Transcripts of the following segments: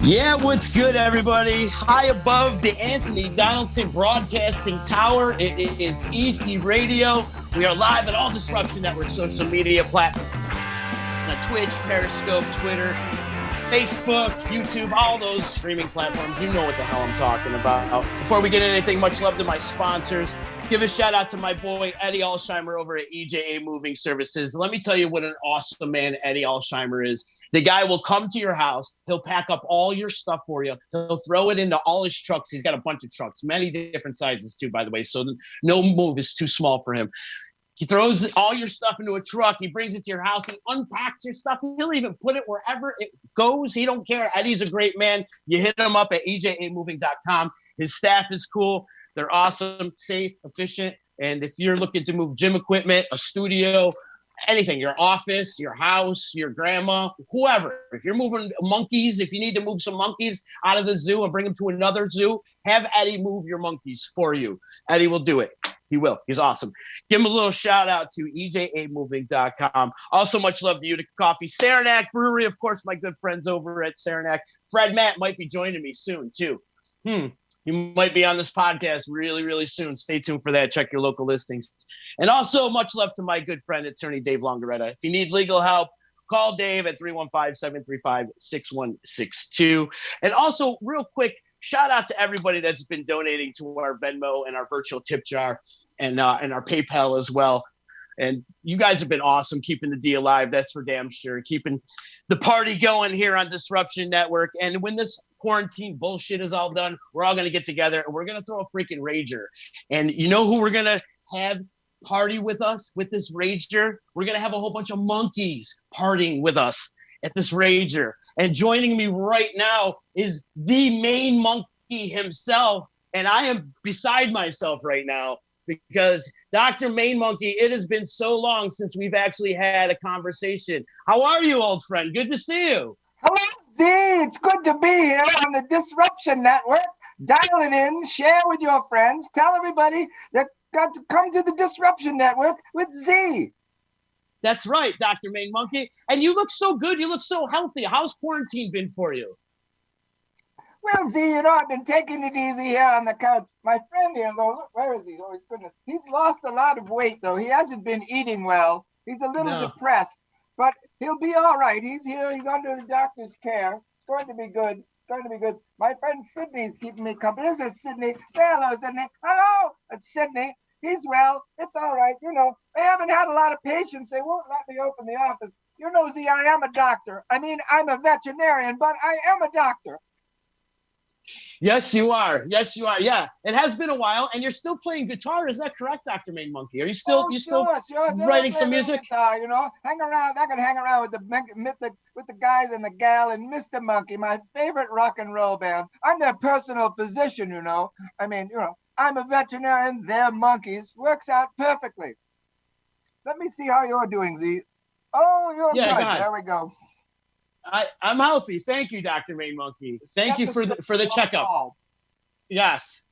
Yeah, what's good, everybody? High above the Anthony Donaldson Broadcasting Tower, it is EC Radio. We are live at all Disruption Network social media platforms, Twitch, Periscope, Twitter, Facebook, YouTube, all those streaming platforms. You know what the hell I'm talking about. Before we get into anything, much love to my sponsors. Give a shout out to my boy Eddie Alsheimer over at EJA Moving Services. Let me tell you what an awesome man Eddie Alsheimer is. The guy will come to your house. He'll pack up all your stuff for you. He'll throw it into all his trucks. He's got a bunch of trucks, many different sizes too, by the way. So no move is too small for him. He throws all your stuff into a truck. He brings it to your house. He unpacks your stuff. He'll even put it wherever it goes. He don't care. Eddie's a great man. You hit him up at ejamoving.com. His staff is cool. They're awesome, safe, efficient. And if you're looking to move gym equipment, a studio, anything, your office, your house, your grandma, whoever. If you're moving monkeys, if you need to move some monkeys out of the zoo and bring them to another zoo, have Eddie move your monkeys for you. Eddie will do it. He will. He's awesome. Give him a little shout out to ejamoving.com. Also, much love to Utica Coffee. Saranac Brewery, of course, my good friends over at Saranac. Fred Matt might be joining me soon, too. He might be on this podcast really, really soon. Stay tuned for that. Check your local listings. And also, much love to my good friend, attorney Dave Longaretta. If you need legal help, call Dave at 315-735-6162. And also, real quick, shout out to everybody that's been donating to our Venmo and our virtual tip jar and our PayPal as well. And you guys have been awesome keeping the D alive. That's for damn sure. Keeping the party going here on Disruption Network. And when this quarantine bullshit is all done, we're all going to get together and we're going to throw a freaking rager. And you know who we're going to have party with us with this rager? We're going to have a whole bunch of monkeys partying with us at this rager. And joining me right now is the main monkey himself. And I am beside myself right now because Dr. Main Monkey, it has been so long since we've actually had a conversation. How are you, old friend? Good to see you. Hello, Z. It's good to be here on the Disruption Network. Dialing in, share with your friends. Tell everybody they've got to come to the Disruption Network with Z. That's right, Dr. Main Monkey. And you look so good. You look so healthy. How's quarantine been for you? Well, Z, I've been taking it easy here on the couch. My friend here, though, look, where is he? Oh, his goodness. He's lost a lot of weight, though. He hasn't been eating well. He's a little depressed, but he'll be all right. He's here. He's under the doctor's care. It's going to be good. It's going to be good. My friend Sydney's keeping me company. This is Sydney. Say hello, Sydney. Hello, it's Sydney. He's well. It's all right. They haven't had a lot of patients. They won't let me open the office. Z, I am a doctor. I mean, I'm a veterinarian, but I am a doctor. Yes, you are. Yes, you are. Yeah, it has been a while, and you're still playing guitar. Is that correct, Dr. Main Monkey? Are you still sure. writing some music? Guitar, hang around. I can hang around with the guys and the gal and Mr. Monkey, my favorite rock and roll band. I'm their personal physician. I mean, I'm a veterinarian. They're monkeys. Works out perfectly. Let me see how you're doing, Z. Oh, you're good. There we go. I'm healthy. Thank you, Dr. Main Monkey. Thank you for the checkup. Yes.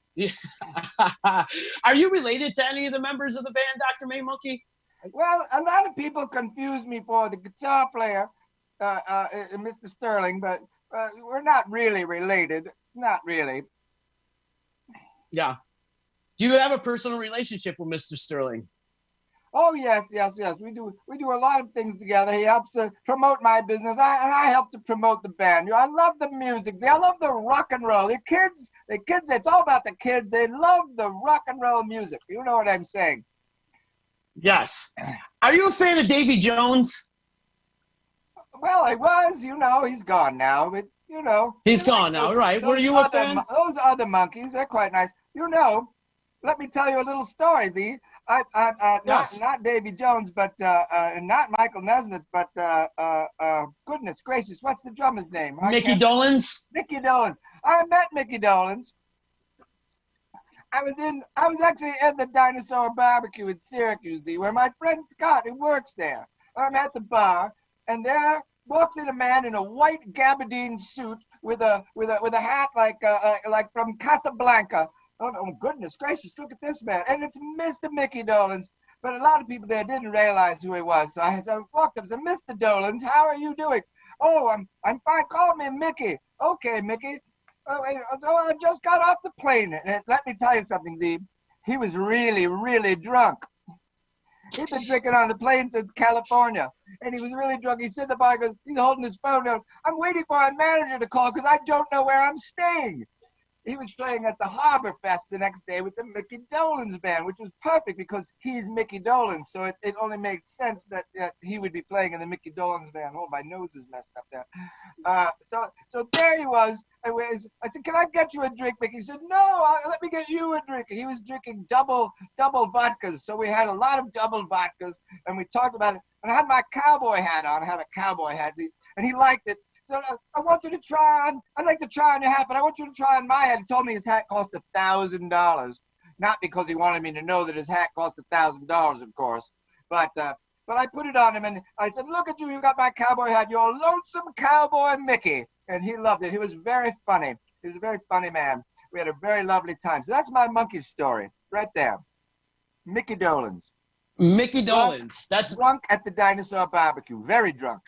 Are you related to any of the members of the band, Dr. Main Monkey? Well, a lot of people confuse me for the guitar player, Mr. Sterling, but we're not really related. Not really. Yeah. Do you have a personal relationship with Mr. Sterling? Oh, yes. We do a lot of things together. He helps to promote my business, and I help to promote the band. I love the music. See, I love the rock and roll. The kids, it's all about the kids. They love the rock and roll music. You know what I'm saying? Yes. Are you a fan of Davy Jones? Well, I was. He's gone now, but, He's gone now, right. Were you a fan? Those other monkeys, they're quite nice. Let me tell you a little story, Z. Yes. Not Davy Jones, but not Michael Nesmith, but goodness gracious, what's the drummer's name? Mickey Dolenz. Mickey Dolenz. I met Mickey Dolenz. I was actually at the Dinosaur Barbecue in Syracuse, where my friend Scott, who works there. I'm at the bar, and there walks in a man in a white gabardine suit with a hat like from Casablanca. Oh, goodness gracious, look at this man. And it's Mr. Mickey Dolenz. But a lot of people there didn't realize who he was. So I walked up and said, Mr. Dolenz, how are you doing? Oh, I'm fine. Call me Mickey. Okay, Mickey. So I just got off the plane. And let me tell you something, Z. He was really, really drunk. He'd been drinking on the plane since California, and he was really drunk. He's sitting by, goes, he's holding his phone down. I'm waiting for our manager to call because I don't know where I'm staying. He was playing at the Harbor Fest the next day with the Mickey Dolenz band, which was perfect because he's Mickey Dolenz. So it only made sense that he would be playing in the Mickey Dolenz band. Oh, my nose is messed up there. So there he was. I said, can I get you a drink, Mickey? He said, no, let me get you a drink. He was drinking double vodkas. So we had a lot of double vodkas, and we talked about it. And I had my cowboy hat on. I have a cowboy hat, and he liked it. So I want you to try on. I'd like to try on your hat, but I want you to try on my hat. He told me his hat cost $1,000, not because he wanted me to know that his hat cost $1,000, of course, but I put it on him and I said, "Look at you! You got my cowboy hat. You're a lonesome cowboy, Mickey." And he loved it. He was very funny. He was a very funny man. We had a very lovely time. So that's my monkey story right there. Mickey Dolenz. Mickey Dolenz. That's drunk at the dinosaur barbecue. Very drunk.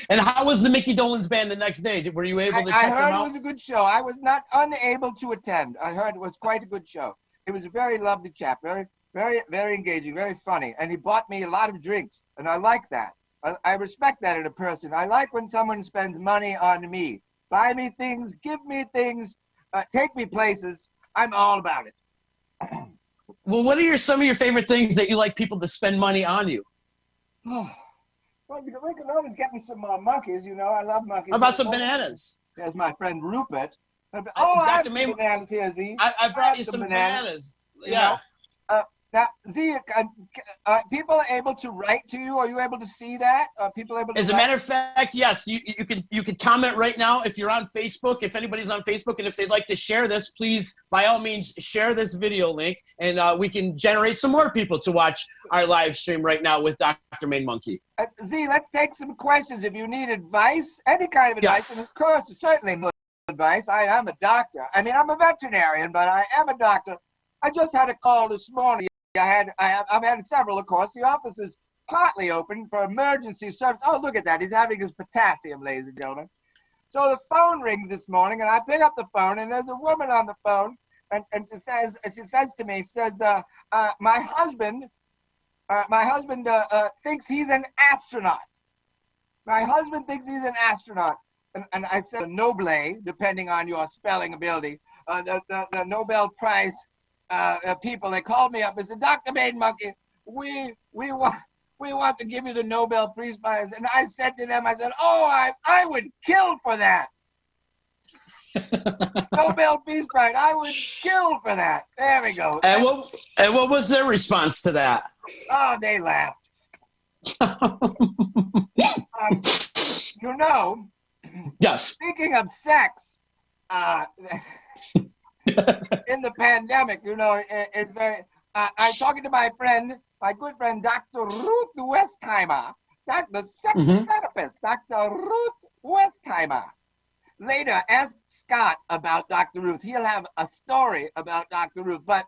And how was the Mickey Dolenz band the next day? Were you able to check them out? I heard it was a good show. I was not unable to attend. I heard it was quite a good show. It was a very lovely chap, very, very, very engaging, very funny. And he bought me a lot of drinks, and I like that. I respect that in a person. I like when someone spends money on me. Buy me things, give me things, take me places. I'm all about it. Well, what are some of your favorite things that you like people to spend money on you? Well, we can always get me some monkeys, you know. I love monkeys. How about some bananas? There's my friend Rupert. I have some bananas here, Z. I brought you some bananas. Yeah. Now, Z, people are able to write to you. Are you able to see that? Are people able to As a matter of fact, yes. You can comment right now if you're on Facebook. If anybody's on Facebook, and if they'd like to share this, please, by all means, share this video link, and we can generate some more people to watch our live stream right now with Dr. Main Monkey. Z, let's take some questions. If you need advice, any kind of advice, yes. And of course, certainly advice. I am a doctor. I mean, I'm a veterinarian, but I am a doctor. I just had a call this morning. I've had several, of course. The office is partly open for emergency service. Oh, look at that. He's having his potassium, ladies and gentlemen. So the phone rings this morning, and I pick up the phone, and there's a woman on the phone, and she says to me, my husband thinks he's an astronaut. My husband thinks he's an astronaut. And I said, Noble, depending on your spelling ability, the Nobel Prize people, they called me up and said, Dr. Main Monkey, we want to give you the Nobel Peace Prize. And I said to them, I said, oh, I would kill for that. Nobel Peace Prize, I would kill for that. There we go. And what was their response to that? Oh, they laughed. You know, yes. Speaking of sex, in the pandemic, you know, it's very. I'm talking to my good friend, Dr. Ruth Westheimer, the sex therapist, Dr. Ruth Westheimer. Later, ask Scott about Dr. Ruth. He'll have a story about Dr. Ruth, but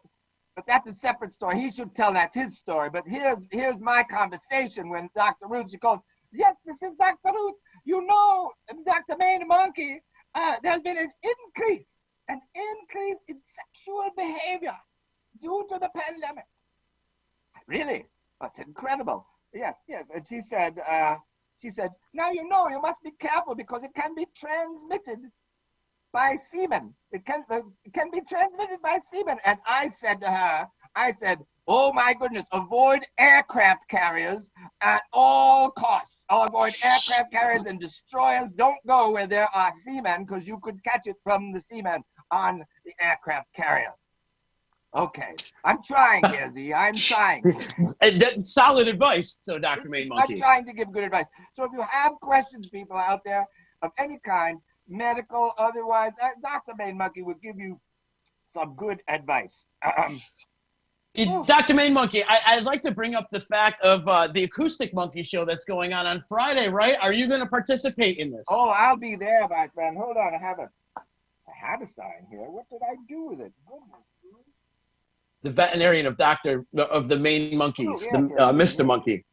that's a separate story. He should tell that's his story. But here's my conversation when Dr. Ruth, she called, yes, this is Dr. Ruth. You know, Dr. Main Monkey, there's been an increase in sexual behavior due to the pandemic. Really? That's incredible. Yes. And she said, now you know you must be careful because it can be transmitted by semen. It can be transmitted by semen. And I said to her, oh my goodness, avoid aircraft carriers at all costs. I'll avoid aircraft carriers and destroyers. Don't go where there are seamen because you could catch it from the seamen on the aircraft carrier. Okay, I'm trying here, Z. I'm trying. And that's solid advice, so Dr. Main Monkey. I'm trying to give good advice. So if you have questions, people out there of any kind, medical, otherwise, Dr. Main Monkey would give you some good advice. Dr. Main Monkey, I'd like to bring up the fact of the Acoustic Monkey show that's going on Friday, right? Are you going to participate in this? Oh, I'll be there, my friend. Hold on, I have a sign here. What did I do with it? Goodness. The veterinarian of the Main Monkeys, Mr. Monkey.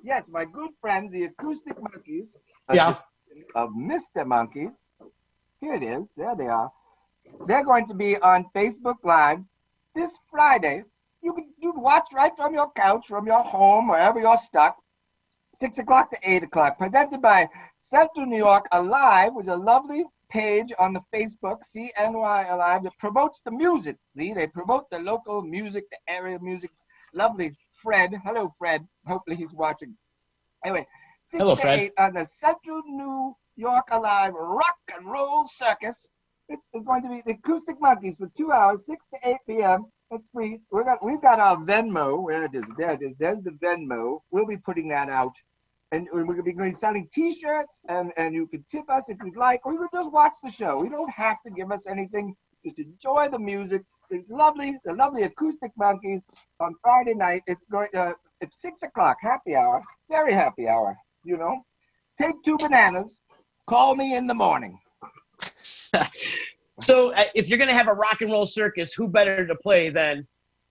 Yes, my good friends, the Acoustic Monkeys Yeah. of Mr. Monkey. Here it is. There they are. They're going to be on Facebook Live this Friday. You'd watch right from your couch, from your home, wherever you're stuck. 6 o'clock to 8 o'clock. Presented by Central New York Alive, with a lovely page on the Facebook, CNY Alive, that promotes the music. See, they promote the local music, the area music. Lovely Fred. Hello, Fred. Hopefully he's watching. Anyway, 6 Hello, to Fred. 8 on the Central New York Alive Rock and Roll Circus. It's going to be the Acoustic Monkeys for 2 hours, 6 to 8 p.m. It's free. We've got our Venmo. Where it is? There it is. There's the Venmo. We'll be putting that out. And we're going to be selling T-shirts, and you can tip us if you'd like, or you can just watch the show. You don't have to give us anything. Just enjoy the music. The lovely Acoustic Monkeys on Friday night. It's it's 6 o'clock, happy hour, very happy hour. You know, take 2 bananas. Call me in the morning. So if you're going to have a rock and roll circus, who better to play than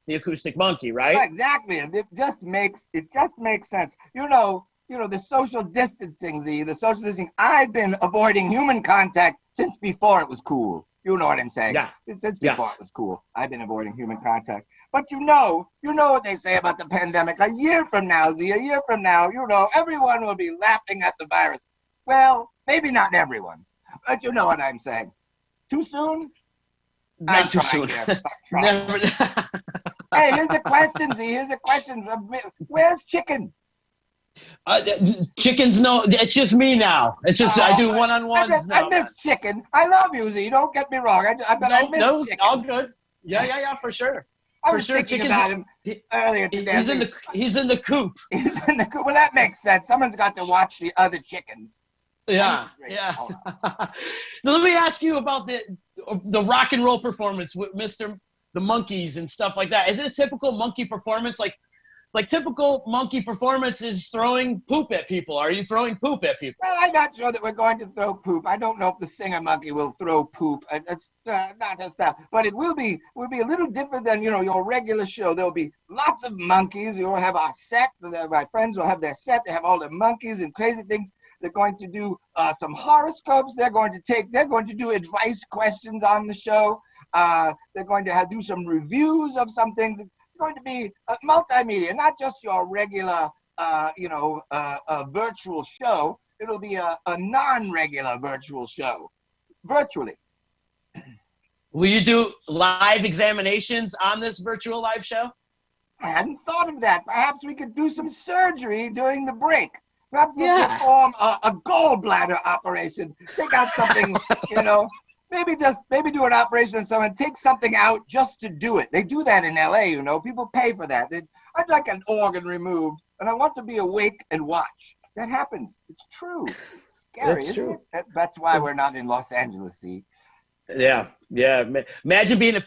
the Acoustic Monkey, right? Exactly, and it just makes sense. You know, the social distancing, the social distancing. I've been avoiding human contact since before it was cool. You know what I'm saying? Yeah. Since before it was cool, I've been avoiding human contact. But you know what they say about the pandemic. A year from now, everyone will be laughing at the virus. Well, maybe not everyone, but you know what I'm saying. Too soon? Not too soon. Never. Hey, here's a question, Z. Here's a question. Where's Chicken? Chickens, no, it's just me now. It's just I do one-on-ones now. I miss Chicken. I love you, Z. Don't get me wrong. I miss Chicken. All good. Yeah, for sure. I was thinking about him earlier today. He's in the coop. He's in the coop. Well, that makes sense. Someone's got to watch the other chickens. Yeah. So let me ask you about the rock and roll performance with the Monkeys and stuff like that. Is it a typical monkey performance? Like typical monkey performance is throwing poop at people. Are you throwing poop at people? Well, I'm not sure that we're going to throw poop. I don't know if the singer monkey will throw poop. It's not just that, but it will be a little different than your regular show. There'll be lots of monkeys. You'll have our sets. My friends will have their set. They have all the monkeys and crazy things. They're going to do some horoscopes. They're going to do advice questions on the show. They're going to do some reviews of some things. It's going to be multimedia, not just your regular, virtual show. It'll be a non-regular virtual show, virtually. Will you do live examinations on this virtual live show? I hadn't thought of that. Perhaps we could do some surgery during the break. Perhaps we'll perform a gallbladder operation. Take out something, maybe do an operation on someone, take something out just to do it. They do that in LA, people pay for that. I'd like an organ removed, and I want to be awake and watch. That happens. It's true. It's scary, isn't it? That's why we're not in Los Angeles, see? Yeah. Imagine being a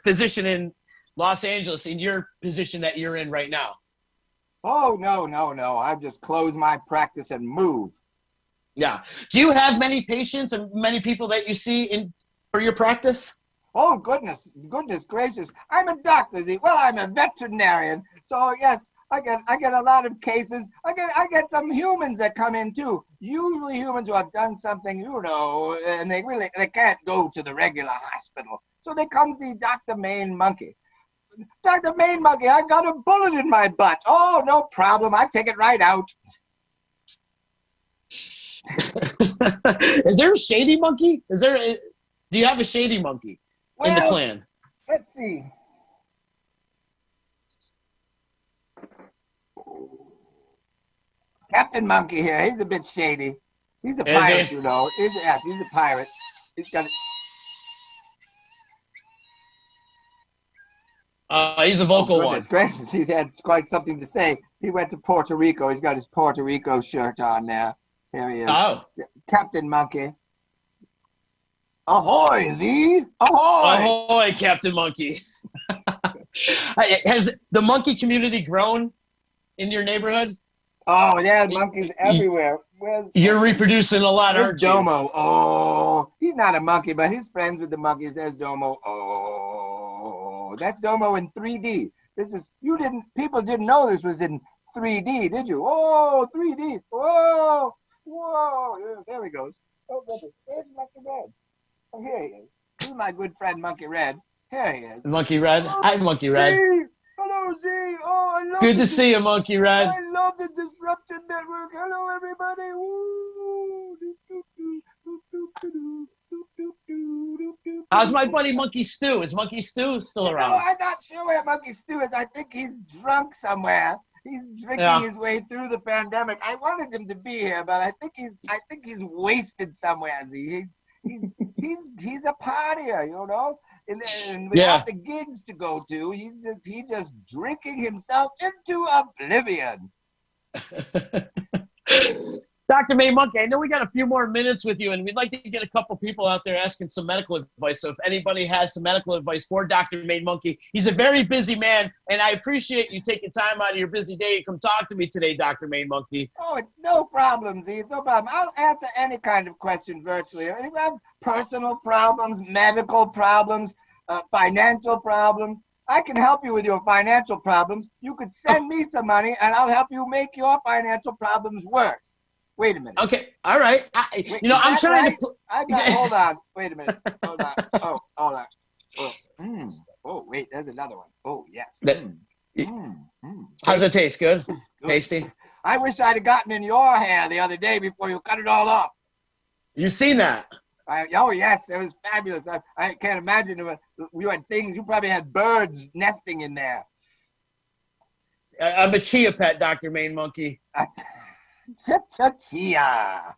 physician in Los Angeles in your position that you're in right now. Oh, no. I just close my practice and move. Yeah. Do you have many patients and many people that you see for your practice? Oh, goodness gracious. I'm a doctor, Z. Well, I'm a veterinarian. So, yes, I get a lot of cases. I get some humans that come in, too. Usually humans who have done something, and they can't go to the regular hospital. So they come see Dr. Maine Monkey. Dr. Maine Monkey, I got a bullet in my butt. Oh, no problem. I take it right out. Is there a shady monkey? Do you have a shady monkey in the clan? Let's see. Captain Monkey here. He's a bit shady. He's a pirate, He's a pirate. He's got. He's a vocal one. Gracious, he's had quite something to say. He went to Puerto Rico. He's got his Puerto Rico shirt on there. Here he is. Oh. Captain Monkey. Ahoy, Z! Ahoy! Ahoy, Captain Monkey. Has the monkey community grown in your neighborhood? Oh, yeah, monkeys everywhere. You're reproducing a lot, aren't you? Domo. Oh, he's not a monkey, but he's friends with the monkeys. There's Domo. Oh, that's Domo in 3D. People didn't know this was in 3D, did you? Oh, 3D. Whoa, whoa. There he goes. Oh, goodness. There's Monkey Red. Oh, here he is. This is my good friend, Monkey Red. Here he is. Monkey Red. Oh, Hi, Monkey Red. Z. Hello, Z. Oh, I love Good to see you, Monkey Red. I love the Disruption Network. Hello, everybody. How's my buddy Monkey Stu? Is Monkey Stu still around? No, I'm not sure where Monkey Stu is. I think he's drunk somewhere. He's drinking his way through the pandemic. I wanted him to be here, but I think he's wasted somewhere. He's a partier, you know. And without the gigs to go to, he's just drinking himself into oblivion. Dr. May Monkey, I know we got a few more minutes with you, and we'd like to get a couple people out there asking some medical advice. So if anybody has some medical advice for Dr. May Monkey, he's a very busy man, and I appreciate you taking time out of your busy day to come talk to me today, Dr. May Monkey. Oh, it's no problem, Z. It's no problem. I'll answer any kind of question virtually. If you have personal problems, medical problems, financial problems, I can help you with your financial problems. You could send me some money, and I'll help you make your financial problems worse. Wait a minute. Okay. All right. I'm trying to. Hold on. Wait a minute. Hold on. Oh, hold on. Oh, wait. There's another one. Oh, yes. How's it taste? Good? Tasty? I wish I'd have gotten in your hair the other day before you cut it all off. You seen that? Oh, yes. It was fabulous. I can't imagine you had things. You probably had birds nesting in there. I'm a chia pet, Dr. May Monkey. Chia.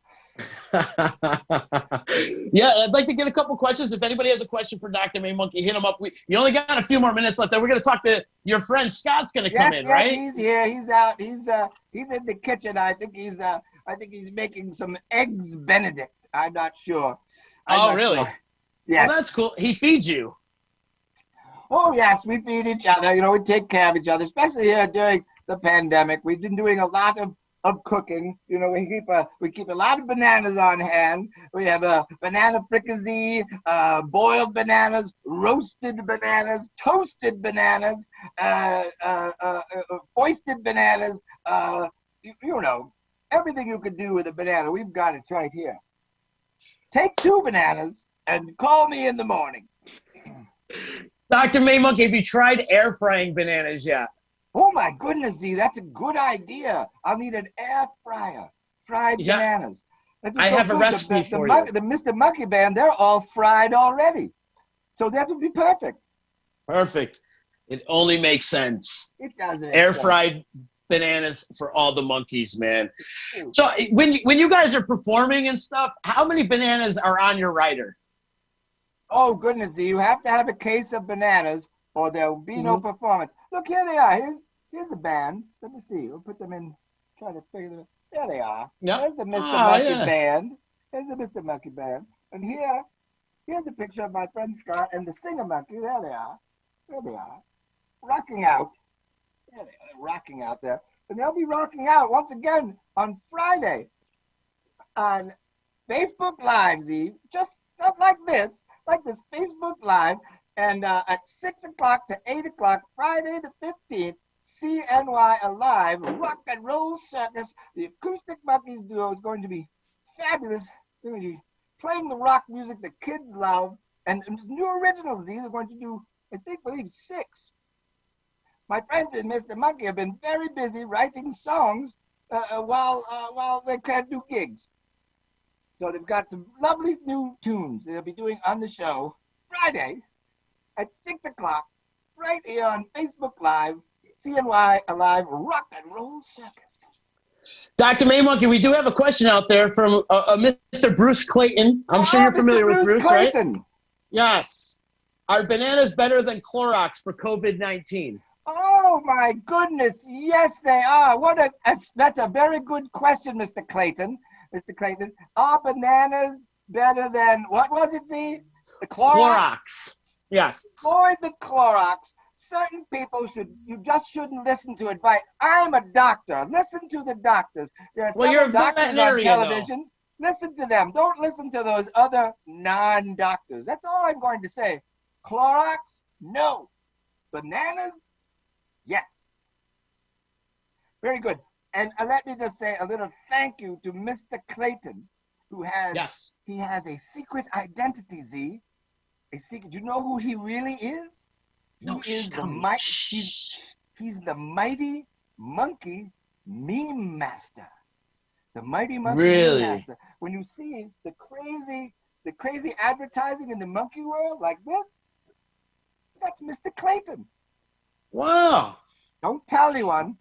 Yeah, I'd like to get a couple questions. If anybody has a question for Dr. May Monkey, hit him up. You only got a few more minutes left. Then we're going to talk to your friend Scott's going to come in, right? He's here. He's out. He's in the kitchen. I think he's making some eggs Benedict. I'm not sure. Really? Sure. Yes. Well, that's cool. He feeds you. Oh yes, we feed each other. You know, we take care of each other, especially here during the pandemic. We've been doing a lot of cooking. You know, we keep a lot of bananas on hand. We have a banana fricassee, boiled bananas, roasted bananas, toasted bananas, foisted bananas. You know, everything you could do with a banana, we've got it right here. Take 2 bananas and call me in the morning. Dr. May Monkey, have you tried air frying bananas yet? Oh my goodness, Z, that's a good idea. I'll need an air fryer, fried bananas. I have a recipe for you. The Mr. Monkey Band, they're all fried already. So that would be perfect. Perfect. It only makes sense. It does. Air fried bananas for all the monkeys, man. So when you guys are performing and stuff, how many bananas are on your rider? Oh goodness, Z, you have to have a case of bananas or there will be no performance. Look, here they are. Here's the band. Let me see. We'll put them in. Try to figure them. There they are. Yep. There's the Mr. Monkey Band. There's the Mr. Monkey Band. And here's a picture of my friend Scott and the singer monkey. There they are. There they are. Rocking out. There they are. Rocking out there. And they'll be rocking out once again on Friday on Facebook Live, Z. Just like this Facebook Live. And at 6 o'clock to 8 o'clock, Friday the 15th, CNY Alive, Rock and Roll Circus. The Acoustic Monkeys duo is going to be fabulous. They're going to be playing the rock music the kids love. And new originals, they're going to do, I believe 6. My friends and Mr. Monkey have been very busy writing songs while they can't do gigs. So they've got some lovely new tunes they'll be doing on the show Friday at 6 o'clock, right here on Facebook Live, CNY Alive Rock and Roll Circus. Dr. May Monkey, we do have a question out there from Mr. Bruce Clayton. I'm sure you're familiar with Bruce, Clayton. Right? Yes. Are bananas better than Clorox for COVID-19? Oh my goodness, yes they are. That's a very good question, Mr. Clayton. Mr. Clayton, are bananas better than, what was it, Z? The Clorox? Yes. Avoid the Clorox. Certain people you just shouldn't listen to advice. I'm a doctor. Listen to the doctors. There are some doctors on television. Though. Listen to them. Don't listen to those other non-doctors. That's all I'm going to say. Clorox? No. Bananas? Yes. Very good. And let me just say a little thank you to Mr. Clayton, who has he has a secret identity, Z. A secret. Do you know who he really is? He's the mighty monkey meme master. The mighty monkey meme master. When you see the crazy advertising in the monkey world like this, that's Mr. Clayton. Wow. Don't tell anyone.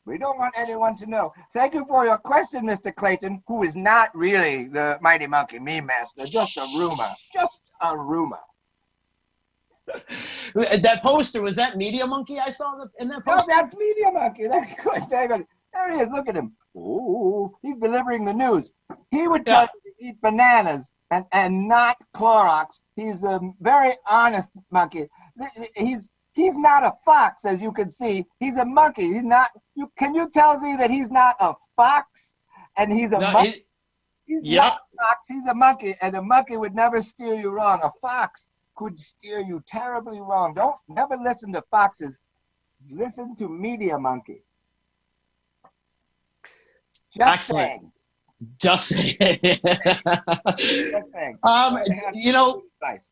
We don't want anyone to know. Thank you for your question, Mr. Clayton, who is not really the mighty monkey meme master. Just a rumor. Just a rumor. That poster, was that Media Monkey I saw in that poster? Oh, that's Media Monkey. Very good, very good. There he is. Look at him. Oh, he's delivering the news. He would tell you to eat bananas and not Clorox. He's a very honest monkey. He's not a fox, as you can see. He's a monkey. He's not. Can you tell Z that he's not a fox and he's a monkey? He's not a fox. He's a monkey, and a monkey would never steer you wrong. A fox could steer you terribly wrong. Don't never listen to foxes. Listen to Media Monkey. Excellent. Just saying. You know,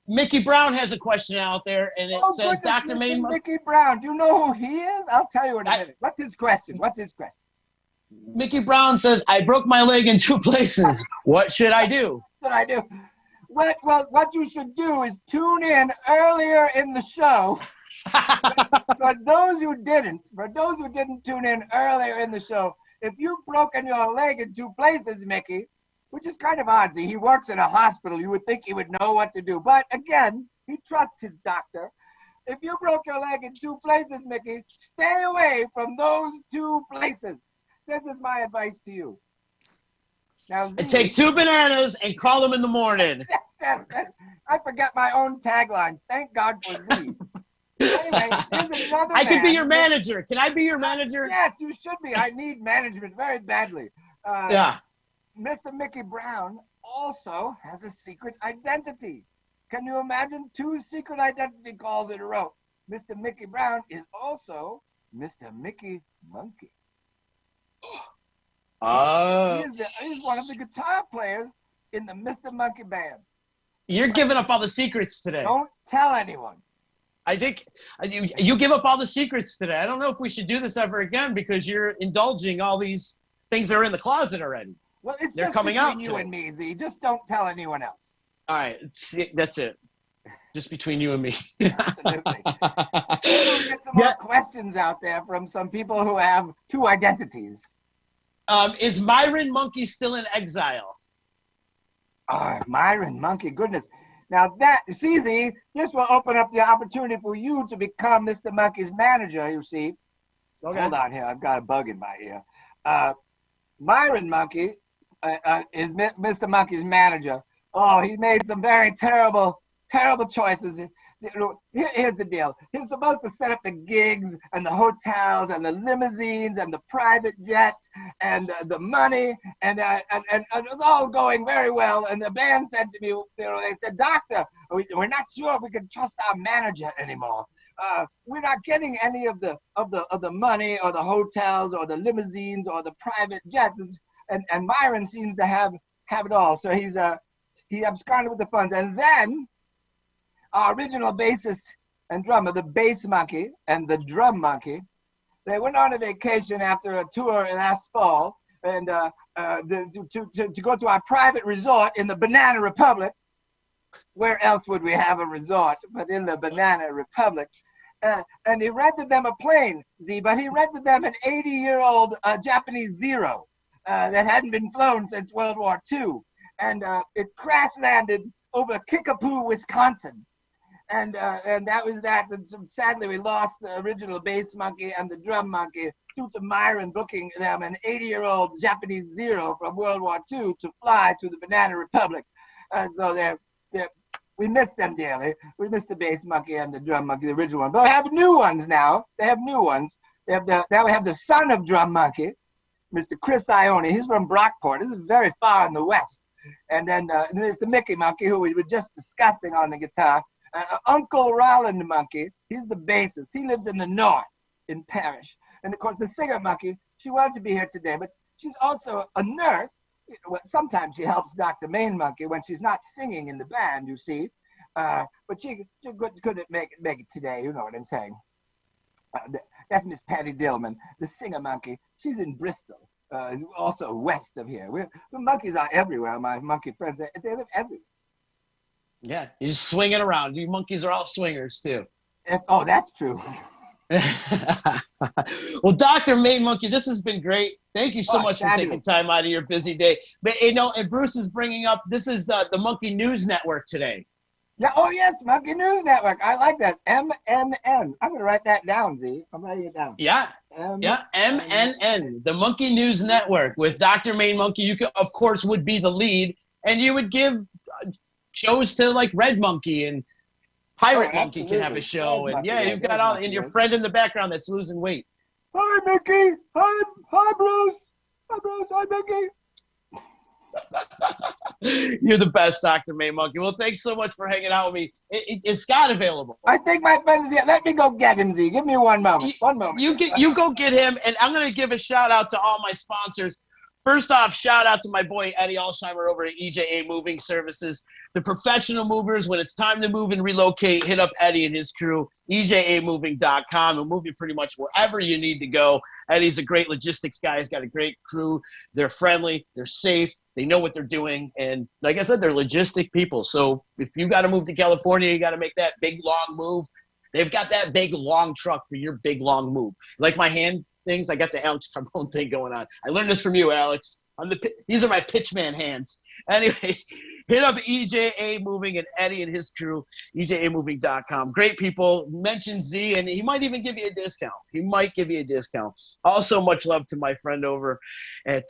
Mickey Brown has a question out there, and it says, Dr. Main. Mickey Brown, do you know who he is? I'll tell you in a minute. What's his question? Mickey Brown says, I broke my leg in 2 places. What should I do? What should I do? Well, what you should do is tune in earlier in the show. For those who didn't tune in earlier in the show, if you've broken your leg in 2 places, Mickey, which is kind of odd. He works in a hospital. You would think he would know what to do. But again, he trusts his doctor. If you broke your leg in 2 places, Mickey, stay away from those 2 places. This is my advice to you. Now, and take 2 bananas and call them in the morning. I forget my own taglines. Thank God for Z. Anyway, here's another I could be your manager. Can I be your manager? Yes, you should be. I need management very badly. Mr. Mickey Brown also has a secret identity. Can you imagine 2 secret identity calls in a row? Mr. Mickey Brown is also Mr. Mickey Monkey. He's one of the guitar players in the Mr. Monkey Band. You're giving up all the secrets today. Don't tell anyone. I think you give up all the secrets today. I don't know if we should do this ever again because you're indulging all these things that are in the closet already. Well, they're just coming out between you and me, Z. Just don't tell anyone else. All right. See, that's it. Just between you and me. Absolutely. We'll get some more questions out there from some people who have 2 identities. Is Myron Monkey still in exile? Myron Monkey, goodness. Now that, see, Z, this will open up the opportunity for you to become Mr. Monkey's manager, you see. Okay. Hold on here, I've got a bug in my ear. Myron Monkey is Mr. Monkey's manager. Oh, he made some very terrible choices. Here's the deal. He was supposed to set up the gigs and the hotels and the limousines and the private jets and the money and it was all going very well. And the band said to me, they said, Doctor, we're not sure we can trust our manager anymore. We're not getting any of the money or the hotels or the limousines or the private jets. And Myron seems to have it all. So he absconded with the funds. And then our original bassist and drummer, the bass monkey and the drum monkey, they went on a vacation after a tour last fall and to go to our private resort in the Banana Republic. Where else would we have a resort but in the Banana Republic? And he rented them a plane, Z, but he rented them an 80-year-old Japanese Zero that hadn't been flown since World War II. And it crash landed over Kickapoo, Wisconsin. And that was that. And so sadly, we lost the original bass monkey and the drum monkey due to Myron booking them an 80-year-old Japanese Zero from World War II to fly to the Banana Republic. So we miss them dearly. We miss the bass monkey and the drum monkey, the original one. But we have new ones now. They have new ones. Now we have the son of drum monkey, Mr. Chris Ione. He's from Brockport. This is very far in the west. And then there's the Mickey monkey, who we were just discussing on the guitar. Uncle Roland Monkey, he's the bassist. He lives in the north, in Parrish. And of course, the singer monkey, she wanted to be here today, but she's also a nurse. Sometimes she helps Dr. Main Monkey when she's not singing in the band, you see. But she couldn't make it today, you know what I'm saying. That's Miss Patty Dillman, the singer monkey. She's in Bristol, also west of here. The monkeys are everywhere, my monkey friends. They live everywhere. Yeah, you're just swinging around. You monkeys are all swingers, too. Oh, that's true. Well, Dr. Main Monkey, this has been great. Thank you so much for taking time out of your busy day. But, you know, and Bruce is bringing up, this is the Monkey News Network today. Yeah. Oh, yes. Monkey News Network. I like that. MNN. I'm going to write that down, Z. I'm writing it down. Yeah. MNN, the Monkey News Network with Dr. Main Monkey. You could, of course, would be the lead, and you would give shows to like Red Monkey and Pirate Monkey can have a show. And yeah, you've got all, and your friend in the background that's losing weight. Hi, Mickey. Hi, Bruce. Hi, Bruce. Hi, Mickey. You're the best, Dr. Main Monkey. Well, thanks so much for hanging out with me. Is Scott available? I think my friend is here. Let me go get him, Z. Give me one moment. You go get him, and I'm going to give a shout out to all my sponsors. First off, shout out to my boy Eddie Alsheimer over at EJA Moving Services. The professional movers, when it's time to move and relocate, hit up Eddie and his crew, ejamoving.com. He'll move you pretty much wherever you need to go. Eddie's a great logistics guy. He's got a great crew. They're friendly. They're safe. They know what they're doing. And like I said, they're logistic people. So if you got to move to California, you got to make that big, long move. They've got that big, long truck for your big, long move. Like my hand things, I got the Alex Carbone thing going on. I learned this from you, Alex. These are my pitchman hands. Anyways, hit up EJA Moving and Eddie and his crew, ejamoving.com. Great people. Mention Z, and he might even give you a discount. He might give you a discount. Also, much love to my friend over at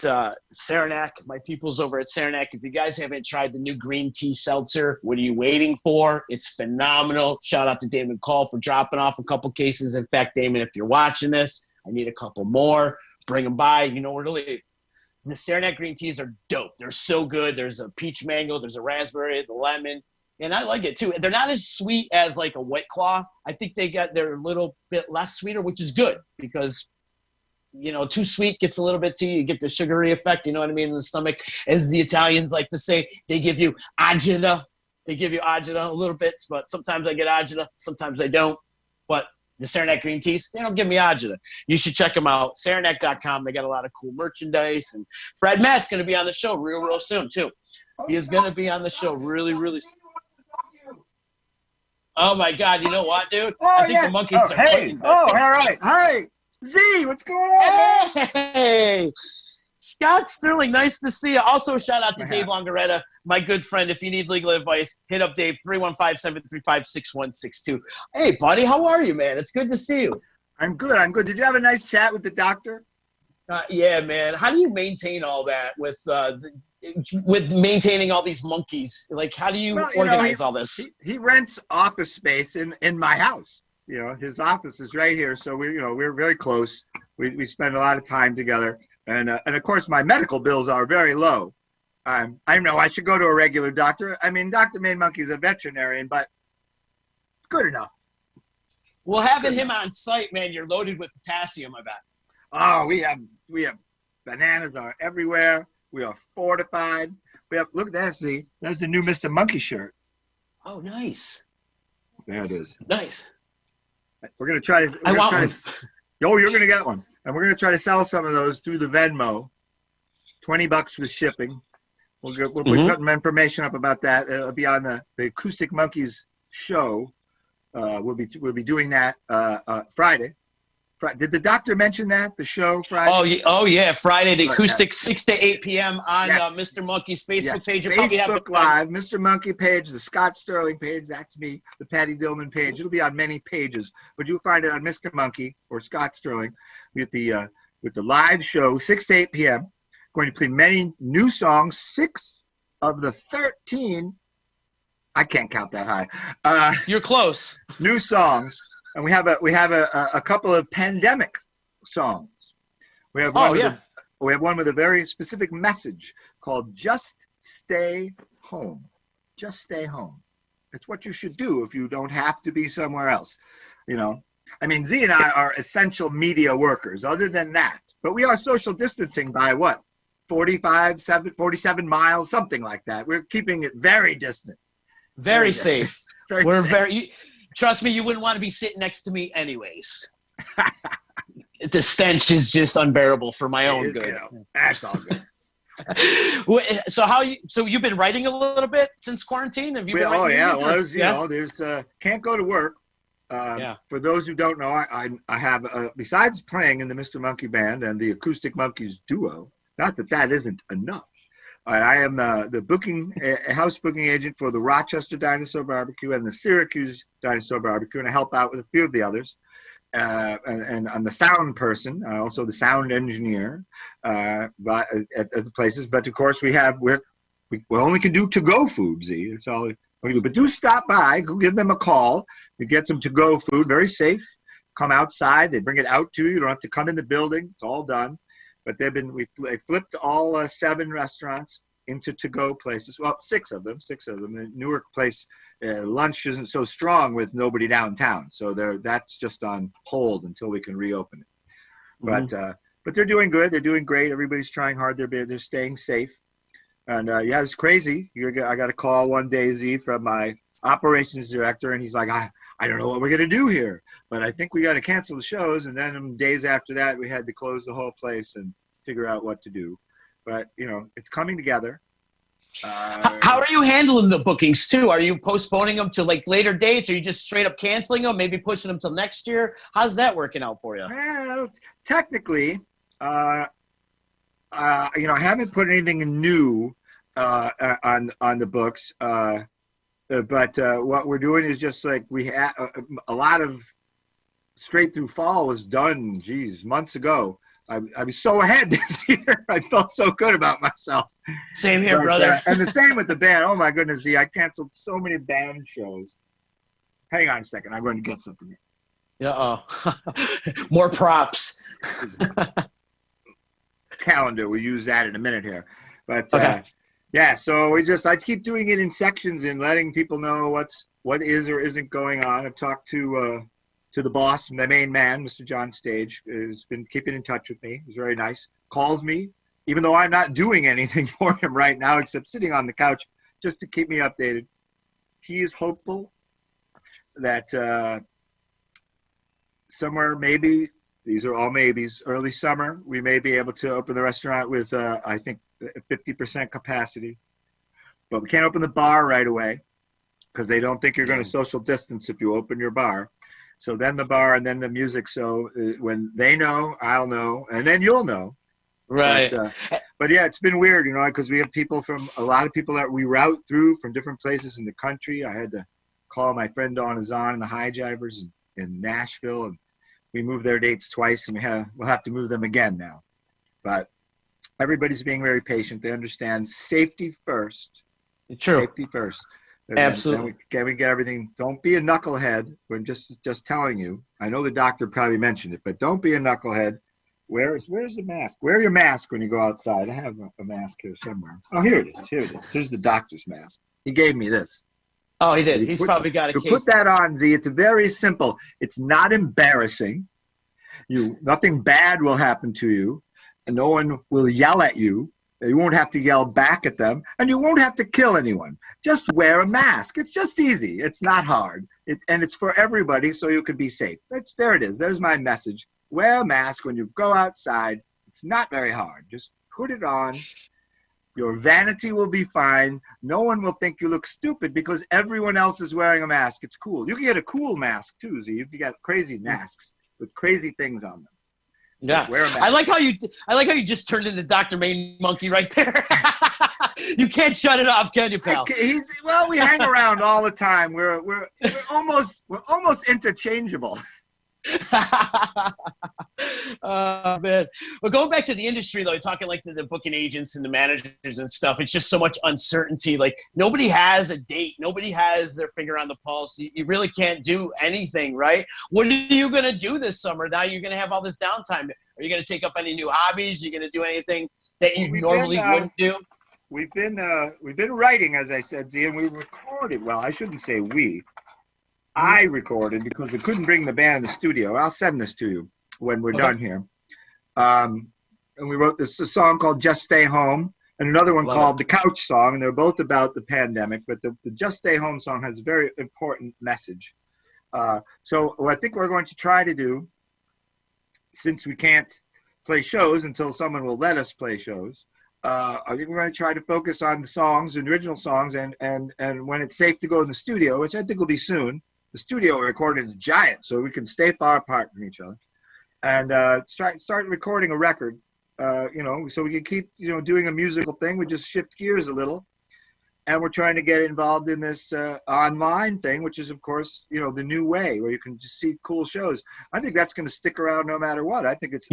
Saranac, my peoples over at Saranac. If you guys haven't tried the new green tea seltzer, what are you waiting for? It's phenomenal. Shout out to Damon Call for dropping off a couple cases. In fact, Damon, if you're watching this, I need a couple more. Bring them by. You know where to leave. The Saranac green teas are dope. They're so good. There's a peach mango. There's a raspberry, the lemon. And I like it, too. They're not as sweet as, like, a White Claw. I think they're a little bit less sweeter, which is good because, you know, too sweet gets a little bit to you. You get the sugary effect, you know what I mean, in the stomach. As the Italians like to say, they give you agita. They give you agita a little bit, but sometimes I get agita. Sometimes I don't. But the Saranac green teas, they don't give me agita. You should check them out. Saranac.com. They got a lot of cool merchandise. And Fred Matt's going to be on the show real soon, too. He is going to be on the show really soon. Oh, my God. You know what, dude? I think the monkeys are fighting. All right. Hi. Z, what's going on, man? Hey. Scott Sterling, nice to see you. Also, shout out to Dave Longaretta, my good friend. If you need legal advice, hit up Dave, 315-735-6162. Hey, buddy, how are you, man? It's good to see you. I'm good. Did you have a nice chat with the doctor? Yeah, man. How do you maintain all that with maintaining all these monkeys? Like, how do you organize all this? He rents office space in my house. You know, his office is right here, so we're very close. We spend a lot of time together. And of course, my medical bills are very low. I know I should go to a regular doctor. I mean, Dr. Main Monkey is a veterinarian, but it's good enough. Well, having him on site, man, you're loaded with potassium, I bet. Oh, we have bananas are everywhere. We are fortified. Look at that, see? There's the new Mr. Monkey shirt. Oh, nice. There it is. Nice. We're gonna try to. I want one. Yo, you're gonna get one. And we're going to try to sell some of those through the Venmo. $20 with shipping. We'll be putting information up about that. It'll be on the Acoustic Monkeys show. We'll be doing that Friday. Did the doctor mention that, the show Friday? Oh yeah, Friday, the Acoustic, 6 to 8 p.m. on Mr. Monkey's Facebook page. You'll Facebook Live, Mr. Monkey page, the Scott Sterling page, that's me, the Patty Dillman page. It'll be on many pages, but you'll find it on Mr. Monkey or Scott Sterling with the live show, 6 to 8 p.m. Going to play many new songs, 6 of the 13. I can't count that high. You're close. New songs. And we have a couple of pandemic songs. We have one with a very specific message called "Just Stay Home." Just stay home. It's what you should do if you don't have to be somewhere else. You know, I mean, Z and I are essential media workers, other than that. But we are social distancing by what? 47 miles, something like that. We're keeping it very distant. Very safe. Very safe. Trust me, you wouldn't want to be sitting next to me anyways. The stench is just unbearable for my own good. That's all good. So you've been writing a little bit since quarantine? Have you been writing? Oh yeah, well, there's can't go to work. For those who don't know, I have besides playing in the Mr. Monkey Band and the Acoustic Monkeys duo. Not that isn't enough. I am the house booking agent for the Rochester Dinosaur Barbecue and the Syracuse Dinosaur Barbecue, and I help out with a few of the others. And I'm the sound person, also the sound engineer, but at the places. But of course, we only can do to-go food. Z, that's all we do. But do stop by, go give them a call. You get some to-go food, very safe. Come outside, they bring it out to you. You don't have to come in the building. It's all done. But we flipped all 7 restaurants into to-go places. Well, 6 of them. The Newark place, lunch isn't so strong with nobody downtown, so that's just on hold until we can reopen it. But they're doing good. They're doing great. Everybody's trying hard. They're staying safe. And it's crazy. I got a call one day, Z, from my operations director, and he's like, I don't know what we're gonna do here, but I think we got to cancel the shows. And then days after that, we had to close the whole place and figure out what to do. But it's coming together. How are you handling the bookings too? Are you postponing them to like later dates? Or are you just straight up canceling them? Maybe pushing them till next year? How's that working out for you? Well, technically, I haven't put anything new on the books. But what we're doing is just like we had a lot of straight through fall was done. Months ago. I was so ahead this year. I felt so good about myself. Same here, brother. And the same with the band. Oh my goodness, Z! I canceled so many band shows. Hang on a second. I'm going to get something. More props. Calendar. We'll use that in a minute here. But okay. So I keep doing it in sections and letting people know what is or isn't going on. I've talked to the boss, my main man, Mr. John Stage, has been keeping in touch with me. He's very nice. Calls me, even though I'm not doing anything for him right now except sitting on the couch just to keep me updated. He is hopeful that somewhere, maybe, these are all maybes, early summer, we may be able to open the restaurant with, I think, 50% capacity. But we can't open the bar right away because they don't think you're going to social distance if you open your bar. So then the bar and then the music. So when they know, I'll know, and then you'll know. Right. But yeah, it's been weird, because we have a lot of people that we route through from different places in the country. I had to call my friend Dawn Azan and the High Jivers in Nashville, and we moved their dates twice, and we'll have to move them again now. But everybody's being very patient. They understand safety first. True. Safety first. Absolutely. Can we get everything? Don't be a knucklehead. We're just telling you. I know the doctor probably mentioned it, but don't be a knucklehead. Where's the mask? Wear your mask when you go outside. I have a mask here somewhere. Oh, here it is. Here's the doctor's mask. He gave me this. Oh, he did. He's probably got a case. Put that on, Z. It's very simple. It's not embarrassing. Nothing bad will happen to you, and no one will yell at you. You won't have to yell back at them, and you won't have to kill anyone. Just wear a mask. It's just easy. It's not hard, and it's for everybody, so you can be safe. There it is. There's my message. Wear a mask when you go outside. It's not very hard. Just put it on. Your vanity will be fine. No one will think you look stupid because everyone else is wearing a mask. It's cool. You can get a cool mask, too. So you can get crazy masks with crazy things on them. Yeah, I like how you just turned into Dr. Main Monkey right there. You can't shut it off, can you, pal? We hang around all the time. We're almost interchangeable. Man. But going back to the industry, though, talking like the booking agents and the managers and stuff, it's just so much uncertainty. Like, nobody has a date. Nobody has their finger on the pulse. You really can't do anything, right? What are you going to do this summer? Now you're going to have all this downtime. Are you going to take up any new hobbies? Are you going to do anything that you normally wouldn't do? We've been writing, as I said, Z, and we recorded. Well, I shouldn't say we. I recorded because we couldn't bring the band in the studio. I'll send this to you when we're done here. And we wrote a song called Just Stay Home and another one called The Couch Song. And they're both about the pandemic, but the Just Stay Home song has a very important message. So what I think we're going to try to do, since we can't play shows until someone will let us play shows, I think we're going to try to focus on the songs, the original songs, and when it's safe to go in the studio, which I think will be soon. The studio recording is giant, so we can stay far apart from each other, and start recording a record. So we can keep doing a musical thing. We just shift gears a little, and we're trying to get involved in this online thing, which is, of course, the new way where you can just see cool shows. I think that's going to stick around no matter what. I think it's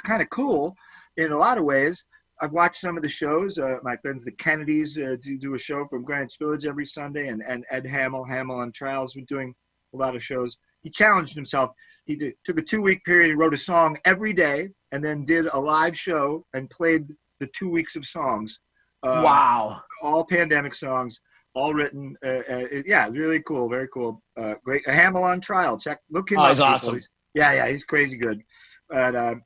kind of cool in a lot of ways. I've watched some of the shows. My friends, the Kennedys, do a show from Greenwich Village every Sunday, and Ed Hamill on Trials, been doing a lot of shows. He challenged himself. He took a 2-week period. He wrote a song every day, and then did a live show and played the 2 weeks of songs. Wow! All pandemic songs, all written. Really cool, very cool. Great. Hamill on Trial. Look him up. He's awesome. He's crazy good. But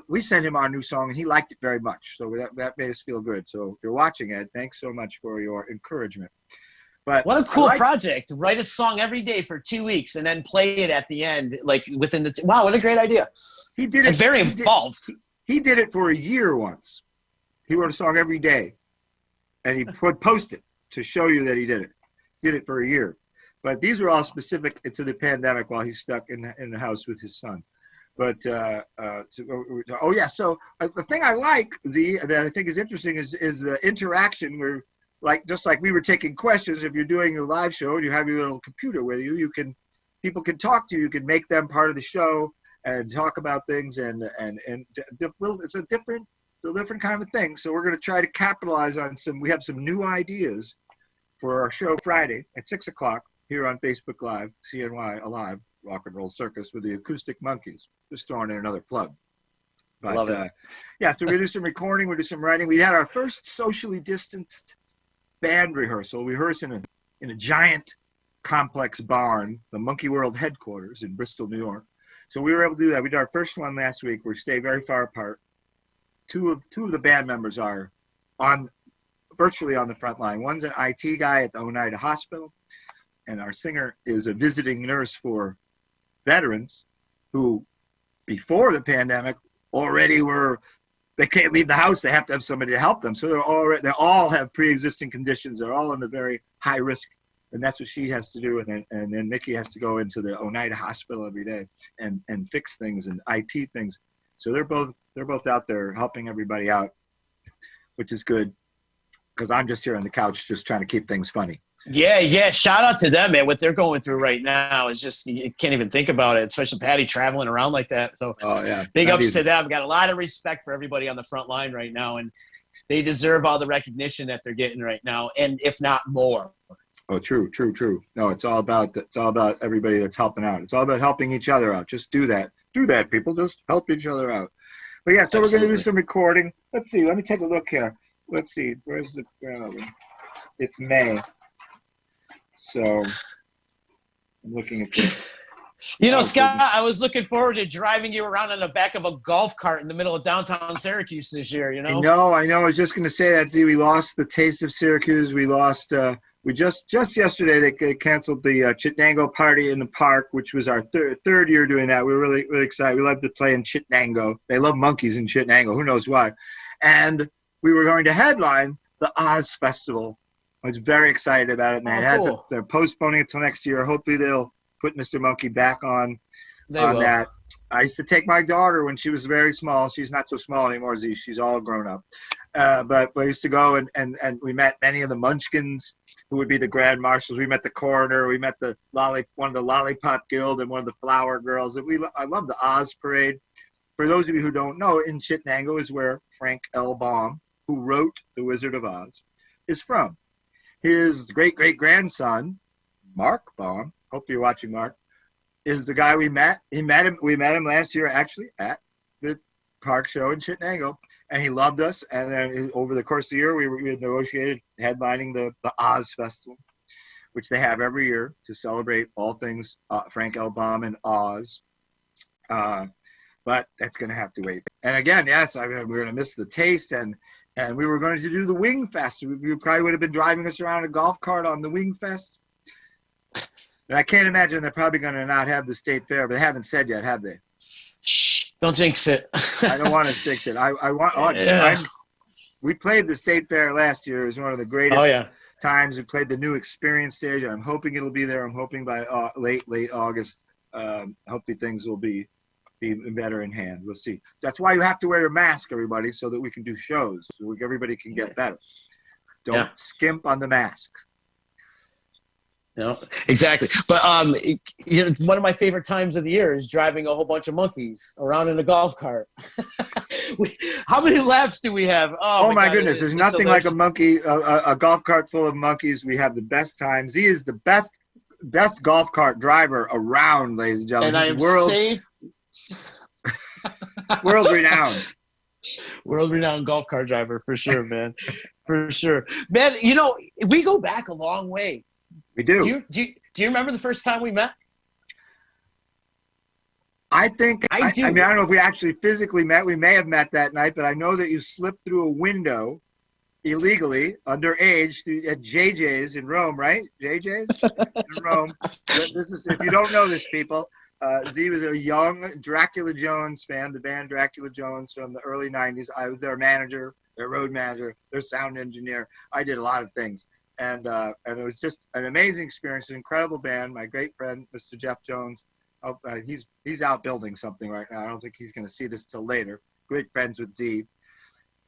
we sent him our new song, and he liked it very much. So that made us feel good. So if you're watching, Ed, thanks so much for your encouragement. But what a cool project! Write a song every day for 2 weeks, and then play it at the end, like within the. Wow, what a great idea! He did it. And very involved. He did it for a year once. He wrote a song every day, and he would post it to show you that he did it. He did it for a year. But these were all specific to the pandemic while he's stuck in the house with his son. But the thing I like, that I think is interesting is the interaction where, just like we were taking questions. If you're doing a live show and you have your little computer with you, people can talk to you. You can make them part of the show and talk about things, and it's a different kind of thing. So we're going to try to capitalize on we have some new ideas for our show Friday at 6:00 here on Facebook Live, CNY Alive, Rock and Roll Circus with the Acoustic Monkeys. Just throwing in another plug. But, love it. So we do some recording, we do some writing. We had our first socially distanced band rehearsal. We rehearse in a giant complex barn, the Monkey World headquarters in Bristol, New York. So we were able to do that. We did our first one last week. We stay very far apart. Two of the band members are virtually on the front line. One's an IT guy at the Oneida Hospital, and our singer is a visiting nurse for veterans who, before the pandemic, already they can't leave the house. They have to have somebody to help them. So they all have pre-existing conditions. They're all in the very high risk, and that's what she has to do. And then Nikki has to go into the Oneida Hospital every day and fix things and IT things. So they're both out there helping everybody out, which is good, because I'm just here on the couch just trying to keep things funny. Yeah. Shout out to them, man. What they're going through right now is just, you can't even think about it, especially Patty traveling around like that. So big ups to them. Got a lot of respect for everybody on the front line right now, and they deserve all the recognition that they're getting right now, and if not more. Oh, true. No, it's all about everybody that's helping out. It's all about helping each other out. Just do that, people. Just help each other out. But yeah, so Absolutely. We're going to do some recording. Let's see. Let me take a look here. Let's see. Where's the? It's May. So I'm looking at this. Scott, I was looking forward to driving you around on the back of a golf cart in the middle of downtown Syracuse this year. I know. I was just going to say that. See, we lost the taste of Syracuse. We lost. We just yesterday they canceled the Chittenango party in the park, which was our third year doing that. We were really, really excited. We love to play in Chittenango. They love monkeys in Chittenango. Who knows why? And we were going to headline the Oz Festival. I was very excited about it, and they're postponing it till next year. Hopefully they'll put Mr. Monkey back on that. I used to take my daughter when she was very small. She's not so small anymore, Z. She's all grown up. But we used to go and we met many of the Munchkins, who would be the Grand Marshals. We met the coroner. We met one of the Lollipop Guild and one of the Flower Girls. I love the Oz Parade. For those of you who don't know, in Chittenango is where Frank L. Baum, who wrote The Wizard of Oz, is from. His great-great-grandson, Mark Baum, hopefully you're watching, Mark, is the guy we met. We met him last year, actually, at the park show in Chittenango, and he loved us. And then over the course of the year, we had negotiated headlining the Oz Festival. which they have every year to celebrate all things Frank L. Baum and Oz. But that's going to have to wait. And again, yes, we're going to miss the taste, and we were going to do the Wing Fest. You probably would have been driving us around a golf cart on the Wing Fest. And I can't imagine they're probably going to not have the state fair, but they haven't said yet, have they? Shh, don't jinx it. I don't want to jinx it. We played the state fair last year. It was one of the greatest times. We played the new experience stage. I'm hoping it'll be there. I'm hoping by late August. Hopefully things will be better in hand. We'll see. So that's why you have to wear your mask, everybody, so that we can do shows, so everybody can get better. Don't skimp on the mask. No, exactly. But one of my favorite times of the year is driving a whole bunch of monkeys around in a golf cart. How many laps do we have? Oh my goodness! There's nothing like a golf cart full of monkeys. We have the best time. Z is the best golf cart driver around, ladies and gentlemen. And I am safe. World renowned. World renowned golf cart driver for sure, man. For sure, man. We go back a long way. We do. Do you remember the first time we met? I think I do. I mean, I don't know if we actually physically met. We may have met that night, but I know that you slipped through a window illegally, underage, at JJ's in Rome, right? JJ's in Rome. This is, if you don't know this, people, Z was a young Dracula Jones fan, the band Dracula Jones from the early 90s. I was their manager, their road manager, their sound engineer. I did a lot of things. And it was just an amazing experience, an incredible band. My great friend, Mr. Jeff Jones, he's out building something right now. I don't think he's going to see this till later. Great friends with Z.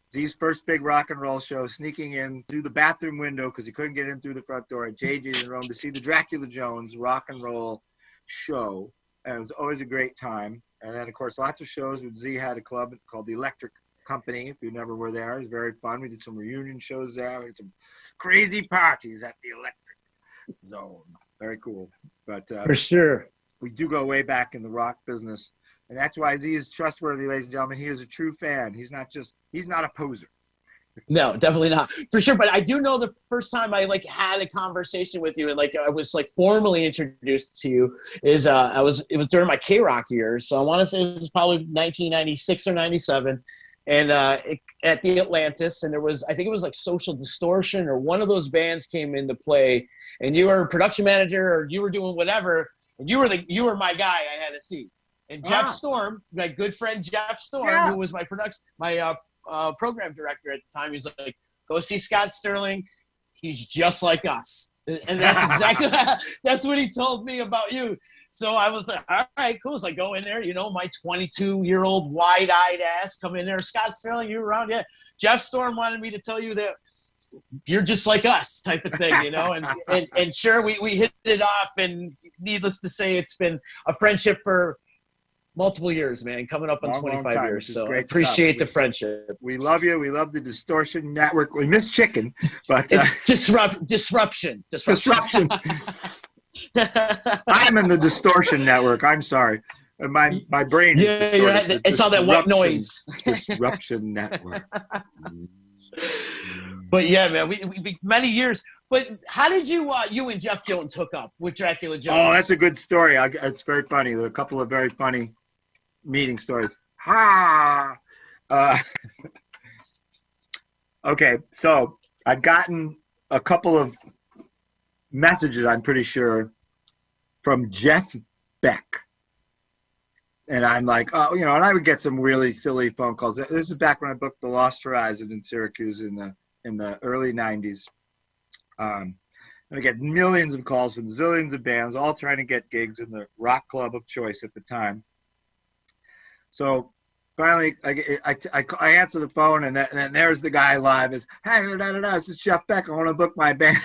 Z's first big rock and roll show, sneaking in through the bathroom window because he couldn't get in through the front door at JJ's in Rome to see the Dracula Jones rock and roll show. And it was always a great time. And then, of course, lots of shows with Z. Had a club called the Electric Company. If you never were there, it was very fun. We did some reunion shows there. We did some crazy parties at the Electric Zone. Very cool. But for sure, we do go way back in the rock business, and that's why Z is trustworthy, ladies and gentlemen. He is a true fan. He's not a poser. No, definitely not, for sure. But I do know the first time I had a conversation with you and I was formally introduced to you is it was during my K-Rock years. So I want to say this is probably 1996 or 97. And at the Atlantis, and I think it was Social Distortion or one of those bands came into play, and you were a production manager or you were doing whatever, and you were my guy I had to see. And Jeff Storm, my good friend Jeff Storm, who was my program director at the time, he's like, go see Scott Sterling. He's just like us. And that's exactly that's what he told me about you. So I was like, all right, cool. So I go in there, my 22-year-old wide-eyed ass come in there. Scott Sterling, you around? Yeah. Jeff Storm wanted me to tell you that you're just like us type of thing, and sure, we hit it off, and needless to say, it's been a friendship for multiple years, man, coming up on 25 years. So I appreciate the friendship. We love you. We love the Distortion Network. We miss chicken, but it's disruption. I'm in the Distortion Network. I'm sorry. My brain is distorted. It's all that white noise. Disruption Network. But yeah, man, we many years. But how did you and Jeff Jones hook up with Dracula Jones? Oh, that's a good story. It's very funny. There are a couple of very funny meeting stories. Okay, so I'd gotten a couple of messages, I'm pretty sure, from Jeff Beck. And I'm like, and I would get some really silly phone calls. This is back when I booked the Lost Horizon in Syracuse in the early 90s. And I get millions of calls from zillions of bands, all trying to get gigs in the rock club of choice at the time. So finally, I answer the phone, and then there's the guy live. Is, hey, this is Jeff Beck. I want to book my band.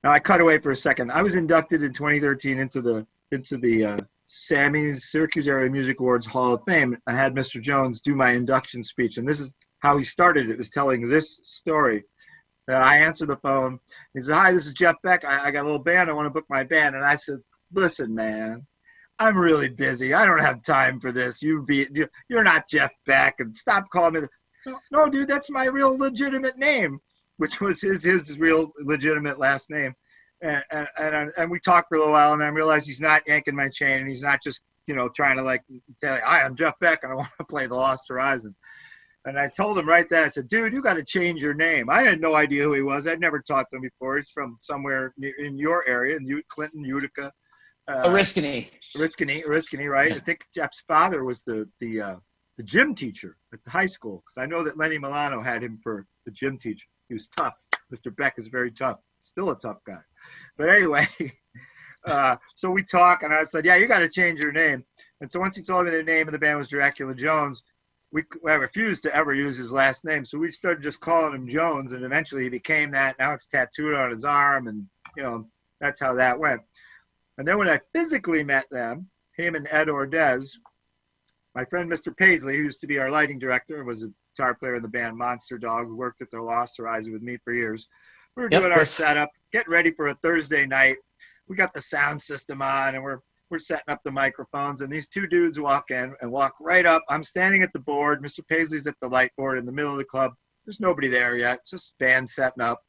Now I cut away for a second. I was inducted in 2013 into the Sammy's Syracuse Area Music Awards Hall of Fame. I had Mr. Jones do my induction speech, and this is how he started it, was telling this story. That I answered the phone. He said, hi, this is Jeff Beck. I got a little band. I want to book my band. And I said, listen, man, I'm really busy. I don't have time for this. You're not Jeff Beck, and stop calling me. No, dude, that's my real legitimate name. which was his real legitimate last name. And we talked for a little while, and I realized he's not yanking my chain, and he's not just, trying to like say, hi, I'm Jeff Beck, and I want to play The Lost Horizon. And I told him right then, I said, dude, you got to change your name. I had no idea who he was. I'd never talked to him before. He's from somewhere in your area, in Clinton, Utica. Oriskany, right? I think Jeff's father was the gym teacher at the high school, because I know that Lenny Milano had him for the gym teacher. He was tough. Mr. Beck is very tough. Still a tough guy. But anyway, so we talk, and I said, yeah, you got to change your name. And so once he told me the name of the band was Dracula Jones, I refused to ever use his last name. So we started just calling him Jones, and eventually he became that. Now it's tattooed on his arm, and, that's how that went. And then when I physically met them, him and Ed Ordez, my friend Mr. Paisley, who used to be our lighting director, was a guitar player in the band Monster Dog, who worked at The Lost Horizon with me for years. We were doing our setup, getting ready for a Thursday night. We got the sound system on, and we're setting up the microphones, and these two dudes walk in and walk right up. I'm standing at the board. Mr. Paisley's at the light board in the middle of the club. There's nobody there yet. It's just band setting up,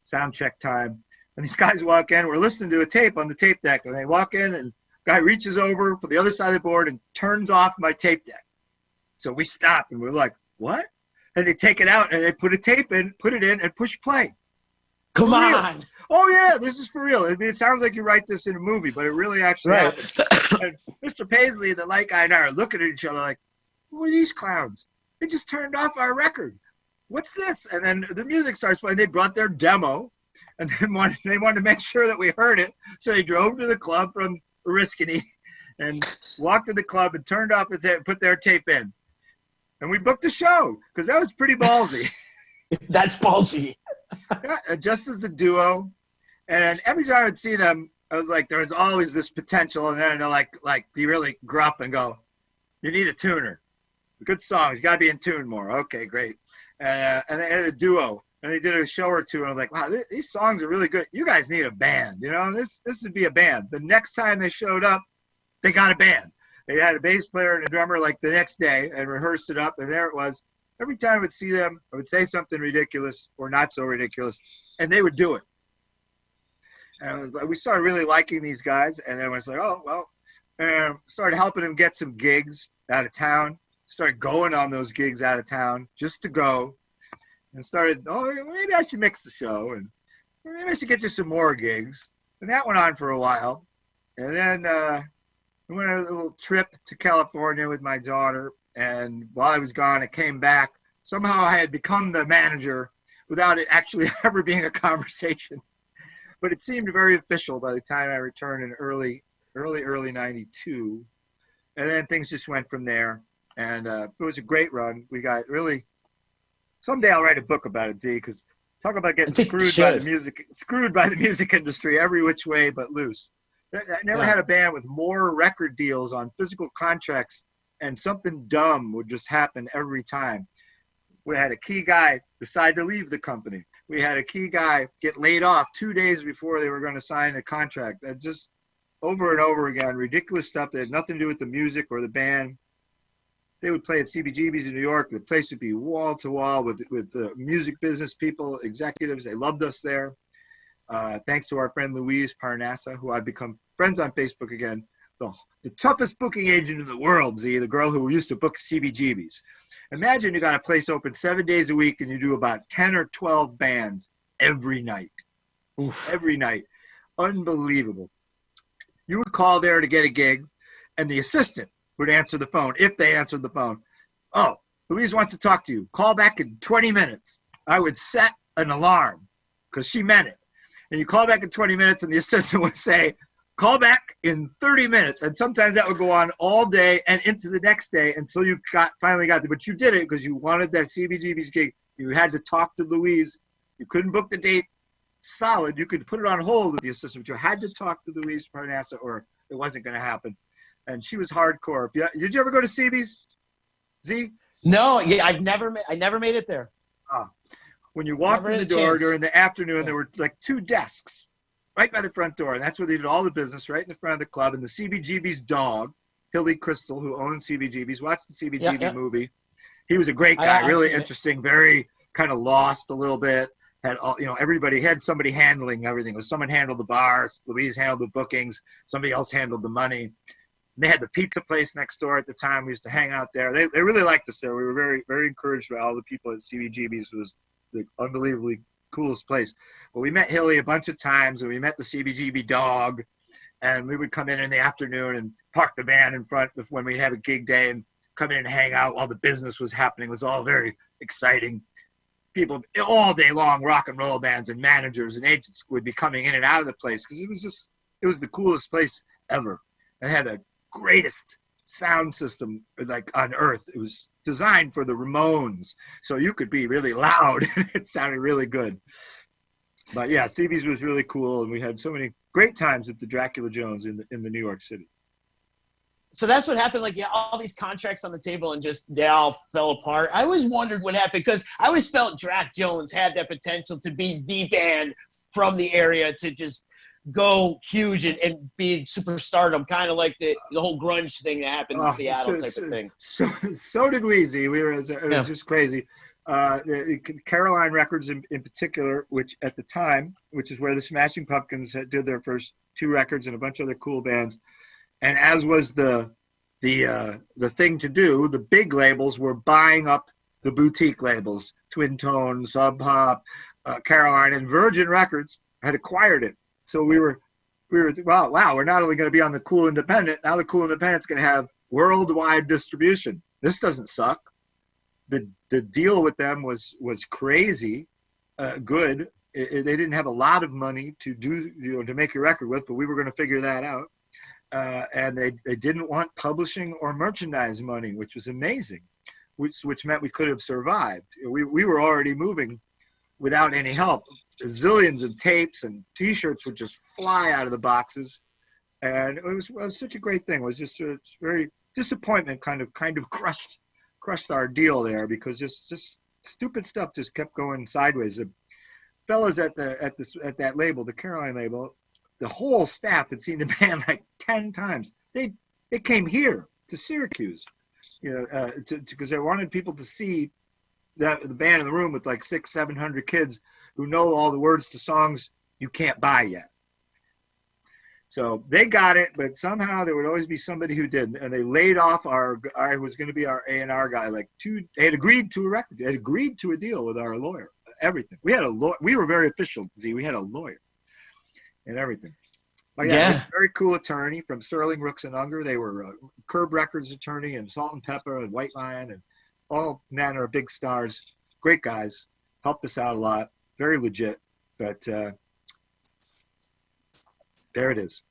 sound check time. And these guys walk in. We're listening to a tape on the tape deck, and they walk in, and the guy reaches over for the other side of the board and turns off my tape deck. So we stop, and we're like, what? And they take it out, and they put a tape in, put it in, and push play. Come on. Oh, yeah, this is for real. I mean, it sounds like you write this in a movie, but it really actually happened. And Mr. Paisley, the light guy, and I are looking at each other like, who are these clowns? They just turned off our record. What's this? And then the music starts playing. They brought their demo, and then they wanted to make sure that we heard it. So they drove to the club from Oriskany and walked to the club and turned off and put their tape in. And we booked a show because that was pretty ballsy. That's ballsy. Yeah, just as a duo. And every time I'd see them, I was like, there's always this potential. And then they're like be really gruff and go, you need a tuner. Good songs. You got to be in tune more. Okay, great. And they had a duo. And they did a show or two. And I was like, wow, these songs are really good. You guys need a band. This would be a band. The next time they showed up, they got a band. They had a bass player and a drummer like the next day and rehearsed it up. And there it was. Every time I would see them, I would say something ridiculous or not so ridiculous, and they would do it. And we started really liking these guys, and then I was like, oh, well, started helping them get some gigs out of town, started going on those gigs out of town just to go, and started, maybe I should mix the show, and maybe I should get you some more gigs. And that went on for a while. And then we went on a little trip to California with my daughter. And while I was gone, I came back. Somehow I had become the manager without it actually ever being a conversation. But it seemed very official by the time I returned in early 92. And then things just went from there. And it was a great run. We got really – someday I'll write a book about it, Z, because talk about getting screwed by the music industry every which way but loose. I never had a band with more record deals on physical contracts, and something dumb would just happen every time. We had a key guy decide to leave the company. We had a key guy get laid off 2 days before they were going to sign a contract. And just over and over again, ridiculous stuff that had nothing to do with the music or the band. They would play at CBGBs in New York. The place would be wall to wall with music business people, executives. They loved us there. Thanks to our friend Louise Parnassa, who I've become friends on Facebook again. The toughest booking agent in the world, Z, the girl who used to book CBGBs. Imagine you got a place open 7 days a week and you do about 10 or 12 bands every night. Oof. Every night. Unbelievable. You would call there to get a gig, and the assistant would answer the phone, if they answered the phone. Oh, Louise wants to talk to you. Call back in 20 minutes. I would set an alarm because she meant it. And you call back in 20 minutes, and the assistant would say, call back in 30 minutes. And sometimes that would go on all day and into the next day until you finally got there. But you did it because you wanted that CBGB's gig. You had to talk to Louise. You couldn't book the date solid. You could put it on hold with the assistant, but you had to talk to Louise Parnassa or it wasn't going to happen. And she was hardcore. Did you ever go to CB's, Z? No, yeah, I never made it there. When you walked in the door during the afternoon, there were like 2 desks right by the front door. And that's where they did all the business, right in the front of the club. And the CBGB's Dog, Hilly Crystal, who owned CBGB's, watched the CBGB movie. He was a great guy, really interesting, very kind of lost a little bit. had all, everybody had somebody handling everything. It was someone handled the bars, Louise handled the bookings, somebody else handled the money. And they had the pizza place next door at the time. We used to hang out there. They really liked us there. We were very, very encouraged by all the people at CBGBs. It was the unbelievably coolest place. But we met Hilly a bunch of times, and we met the CBGB Dog, and we would come in the afternoon and park the van in front when we'd have a gig day and come in and hang out while the business was happening. It was all very exciting. People all day long, rock and roll bands and managers and agents would be coming in and out of the place because it was the coolest place ever. It had the greatest sound system like on earth. It was designed for the Ramones, so you could be really loud and it sounded really good. But yeah, CB's was really cool, and we had so many great times at the Dracula Jones in the New York City. So that's what happened. Like, yeah, all these contracts on the table and just they all fell apart. I always wondered what happened because I always felt Drac Jones had that potential to be the band from the area to just go huge and be superstardom, kind of like the whole grunge thing that happened in Seattle type of thing. So did Wheezy. It was just crazy. Caroline Records in particular, which at the time, which is where the Smashing Pumpkins did their first 2 records and a bunch of other cool bands. And as was the thing to do, the big labels were buying up the boutique labels, Twin Tone, Sub Pop, Caroline, and Virgin Records had acquired it. So we were wow, we're not only going to be on the Cool Independent, now the Cool Independent's going to have worldwide distribution. This doesn't suck. The deal with them was crazy, good. They didn't have a lot of money to do, to make a record with, but we were going to figure that out. And they didn't want publishing or merchandise money, which was amazing, which meant we could have survived. We were already moving without any help. Zillions of tapes and T-shirts would just fly out of the boxes, and it was such a great thing. It was just very disappointment, kind of crushed our deal there because just stupid stuff just kept going sideways. The fellas at that label, the Caroline label, the whole staff had seen the band like 10 times. They came here to Syracuse, because they wanted people to see the band in the room with like 600-700 kids who know all the words to songs you can't buy yet. So they got it, but somehow there would always be somebody who didn't, and they laid off I was going to be our A&R guy. They had agreed to a record. They had agreed to a deal with our lawyer. Everything. We had a lawyer. We were very official. We had a lawyer and everything. But yeah, a very cool attorney from Sterling, Rooks and Unger. They were Curb Records attorney and Salt and Pepper and White Lion and all manner of big stars. Great guys. Helped us out a lot. Very legit. But there it is.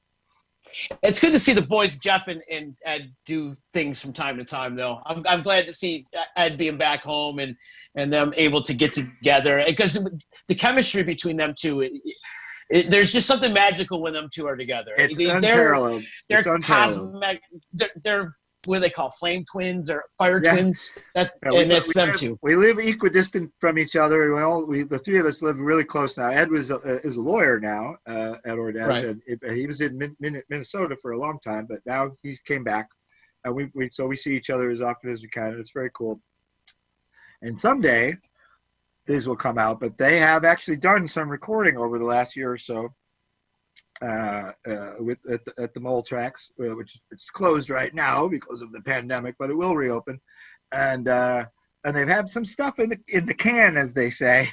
It's good to see the boys, Jeff and Ed, do things from time to time, though. I'm glad to see Ed being back home and them able to get together. Because the chemistry between them two, there's just something magical when them two are together. It's unparalleled. They're cosmic. They're what do they call flame twins or fire twins? That's them two. We live equidistant from each other. The 3 of us live really close now. Ed is a lawyer now at Ordaz, right. And he was in Minnesota for a long time, but now he's came back, and we see each other as often as we can, and it's very cool. And someday these will come out, but they have actually done some recording over the last year or so. At the Mole Tracks, which it's closed right now because of the pandemic, but it will reopen, and they've had some stuff in the can, as they say,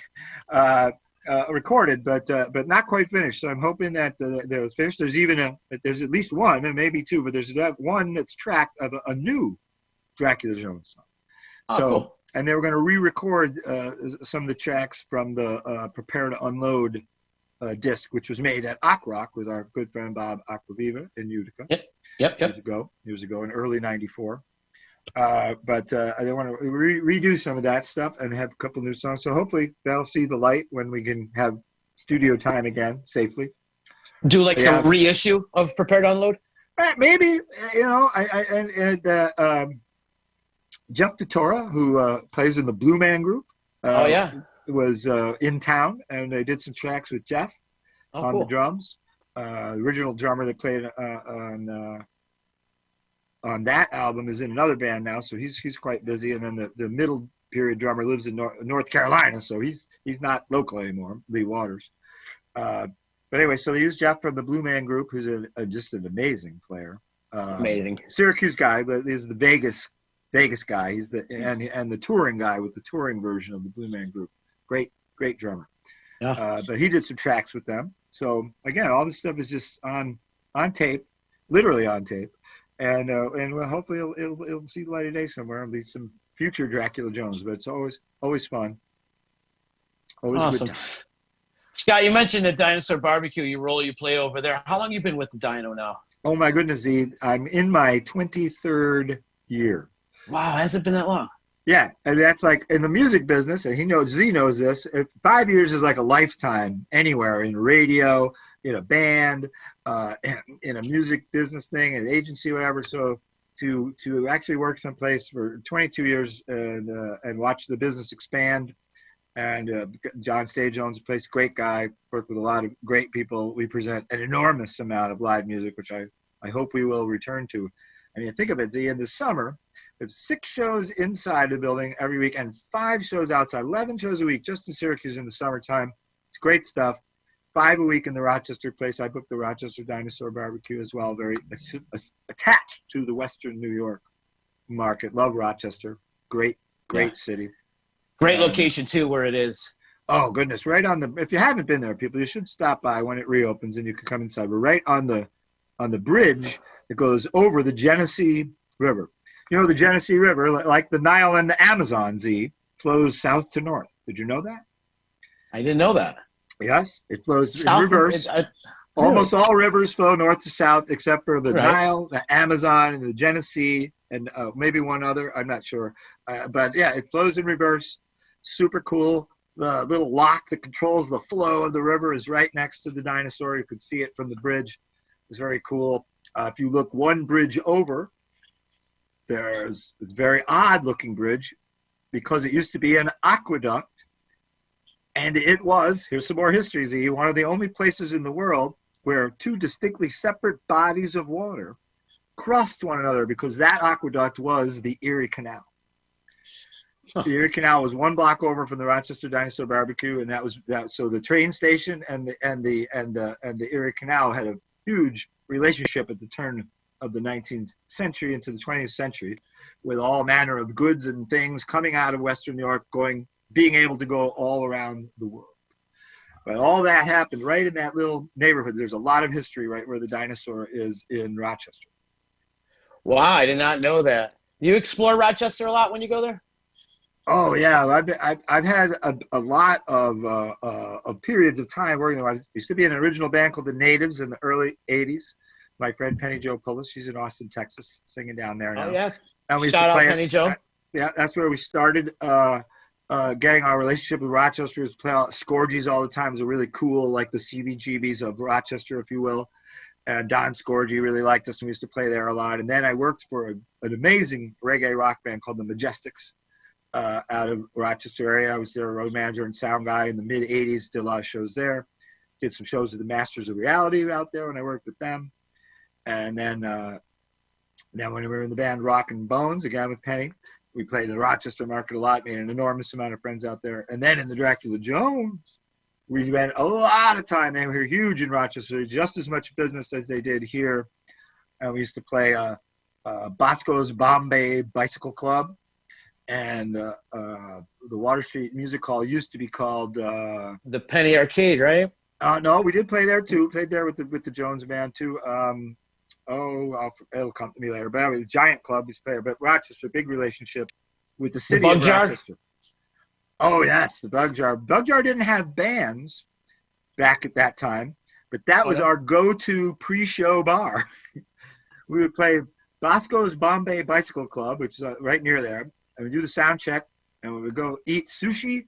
recorded, but not quite finished. So I'm hoping that they're finished. There's at least one, and maybe 2, but there's one that's tracked of a new Dracula Jones song. Cool. And they were going to re-record some of the tracks from the Prepare to Unload disc, which was made at Rock with our good friend Bob Aquaviva in Utica. Yep. Years ago in early '94. But they want to redo some of that stuff and have a couple new songs. So hopefully they'll see the light when we can have studio time again safely. Do a reissue of Prepare to Unload? Maybe, Jeff Titora, who plays in the Blue Man Group. Was in town, and they did some tracks with Jeff on the drums. The original drummer that played on that album is in another band now, so he's quite busy. And then the middle period drummer, lives in North Carolina, so he's not local anymore, Lee Waters. But anyway, so they used Jeff from the Blue Man Group, who's just an amazing player. Amazing. Syracuse guy, but he's the Vegas guy. He's and the touring guy with the touring version of the Blue Man Group. Great drummer. Yeah. But he did some tracks with them. So again, all this stuff is just on tape, literally on tape, and hopefully it'll see the light of day somewhere. It'll be some future Dracula Jones, but it's always fun. Always awesome. Good time. Scott, you mentioned the Dinosaur Barbecue. You play over there. How long you been with the Dino now? Oh my goodness, Z! I'm in my 23rd year. Wow, has it been that long? Yeah, and that's like in the music business, and Z knows this. 5 years is like a lifetime anywhere, in radio, in a band, in a music business thing, an agency, whatever. So to actually work someplace for 22 years and watch the business expand. And John Stage owns the place, great guy, worked with a lot of great people. We present an enormous amount of live music, which I hope we will return to. I mean, think of it, Z, in the summer, we have 6 shows inside the building every week and 5 shows outside, 11 shows a week just in Syracuse in the summertime. It's great stuff. 5 a week in the Rochester place. I booked the Rochester Dinosaur Barbecue as well, very attached to the Western New York market. Love Rochester. Great city. Great location, too, where it is. Oh, goodness. Right on if you haven't been there, people, you should stop by when it reopens and you can come inside. We're right on the bridge that goes over the Genesee River. You know, the Genesee River, like the Nile and the Amazon, Z, flows south to north. Did you know that? I didn't know that. Yes, it flows in reverse. Almost all rivers flow north to south except for the Nile, the Amazon, and the Genesee, and maybe one other. I'm not sure. But, yeah, it flows in reverse. Super cool. The little lock that controls the flow of the river is right next to the Dinosaur. You could see it from the bridge. It's very cool. If you look one bridge over, there's this very odd-looking bridge because it used to be an aqueduct. And it was, here's some more history, Z, one of the only places in the world where 2 distinctly separate bodies of water crossed one another because that aqueduct was the Erie Canal. Huh. The Erie Canal was 1 block over from the Rochester Dinosaur Barbecue, and so the train station and the Erie Canal had a huge relationship at the turn of the 19th century into the 20th century, with all manner of goods and things coming out of Western New York, being able to go all around the world. But all that happened right in that little neighborhood. There's a lot of history right where the Dinosaur is in Rochester. Wow, I did not know that. You explore Rochester a lot when you go there? Oh yeah, I've had a lot of periods of time working there. I used to be in an original band called the Natives in the early getting my friend Penny Jo Pullis. She's in Austin, Texas, singing down there now. Oh yeah, and we shout out Penny Jo. Yeah, that's where we started getting our relationship with Rochester. We play Scorgies all the time. It was really cool, like the CBGBs of Rochester, if you will. And Don Scorgi really liked us, and we used to play there a lot. And then I worked for an amazing reggae rock band called the Majestics out of Rochester area. I was their road manager and sound guy in the mid-'80s, did a lot of shows there. Did some shows with the Masters of Reality out there when I worked with them. And then when we were in the band Rock and Bones, again with Penny, we played in the Rochester market a lot, made an enormous amount of friends out there. And then in the Dracula Jones, we spent a lot of time. They were huge in Rochester, just as much business as they did here. And we used to play Bosco's Bombay Bicycle Club. And the Water Street Music Hall used to be called the Penny Arcade, right? No, we did play there too. Played there with the Jones band too. It'll come to me later. But anyway, the Giant Club is there. But Rochester, big relationship with the city of Rochester. Oh yes, the Bug Jar. Bug Jar didn't have bands back at that time, but that was our go-to pre-show bar. We would play Bosco's Bombay Bicycle Club, which is right near there, and we do the sound check, and we would go eat sushi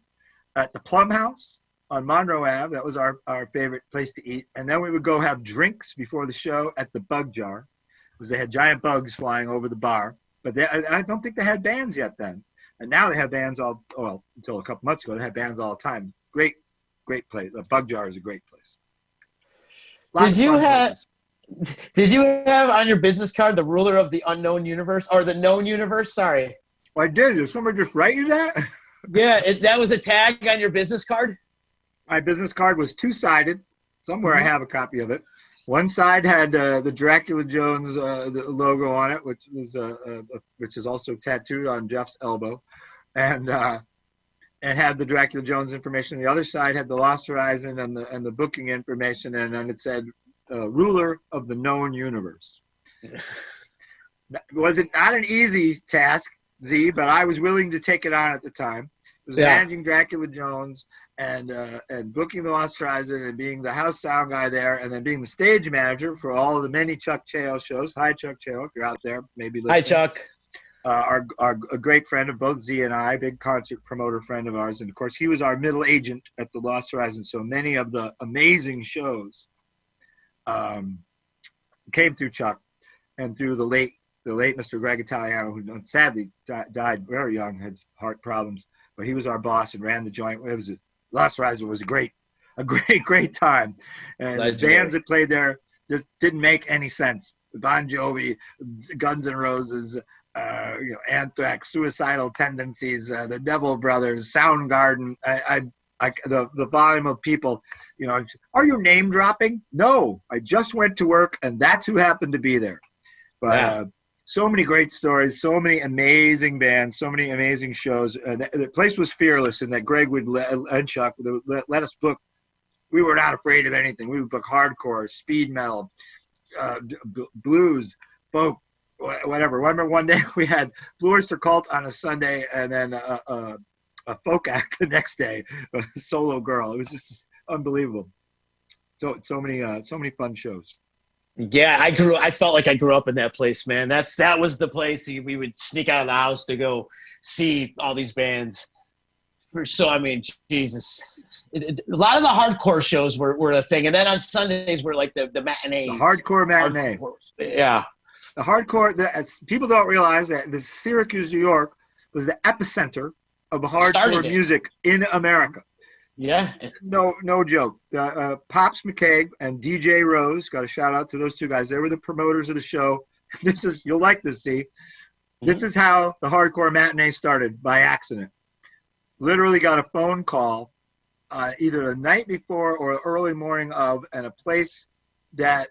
at the Plum House on Monroe Ave. That was our favorite place to eat. And then we would go have drinks before the show at the Bug Jar, because they had giant bugs flying over the bar. But I don't think they had bands yet then. And now they have bands until a couple months ago, they had bands all the time. Great place. The Bug Jar is a great place. Did you have on your business card the ruler of the unknown universe, or the known universe? Sorry. I did. Did somebody just write you that? Yeah, that was a tag on your business card? My business card was two-sided. Somewhere I have a copy of it. One side had the Dracula Jones the logo on it, which is also tattooed on Jeff's elbow, and had the Dracula Jones information. The other side had the Lost Horizon and the booking information, and then it said ruler of the known universe. Was it not an easy task, Z? But I was willing to take it on at the time. It was managing Dracula Jones and booking the Lost Horizon and being the house sound guy there, and then being the stage manager for all of the many Chuck Cheo shows. Hi, Chuck Cheo, if you're out there, maybe listening. Hi, Chuck. A great friend of both Z and I, big concert promoter friend of ours, and of course he was our middle agent at the Lost Horizon. So many of the amazing shows came through Chuck and through the late Mr. Greg Italiano, who sadly died very young, had heart problems, but he was our boss and ran the joint. It was Lost Horizon was a great time, and the bands that played there just didn't make any sense. Bon Jovi, Guns N' Roses. Anthrax, Suicidal Tendencies, the Devil Brothers, Soundgarden. The volume of people, are you name dropping? No, I just went to work, and that's who happened to be there. But so many great stories, so many amazing bands, so many amazing shows. The place was fearless in that Greg and Chuck let us book. We were not afraid of anything. We would book hardcore, speed metal, blues, folk, whatever. I remember one day we had Blue Oyster Cult on a Sunday, and then a folk act the next day, a solo girl. It was just unbelievable. So many fun shows. Yeah, I felt like I grew up in that place, man. That was the place we would sneak out of the house to go see all these bands. Jesus. A lot of the hardcore shows were a thing, and then on Sundays were like the matinees. The hardcore matinee. Yeah. The hardcore, people don't realize that the Syracuse, New York was the epicenter of hardcore music in America. Yeah. No joke. Pops McCabe and DJ Rose, got a shout out to those two guys. They were the promoters of the show. You'll like this, see. This is how the hardcore matinee started, by accident. Literally got a phone call either the night before or early morning of, and a place that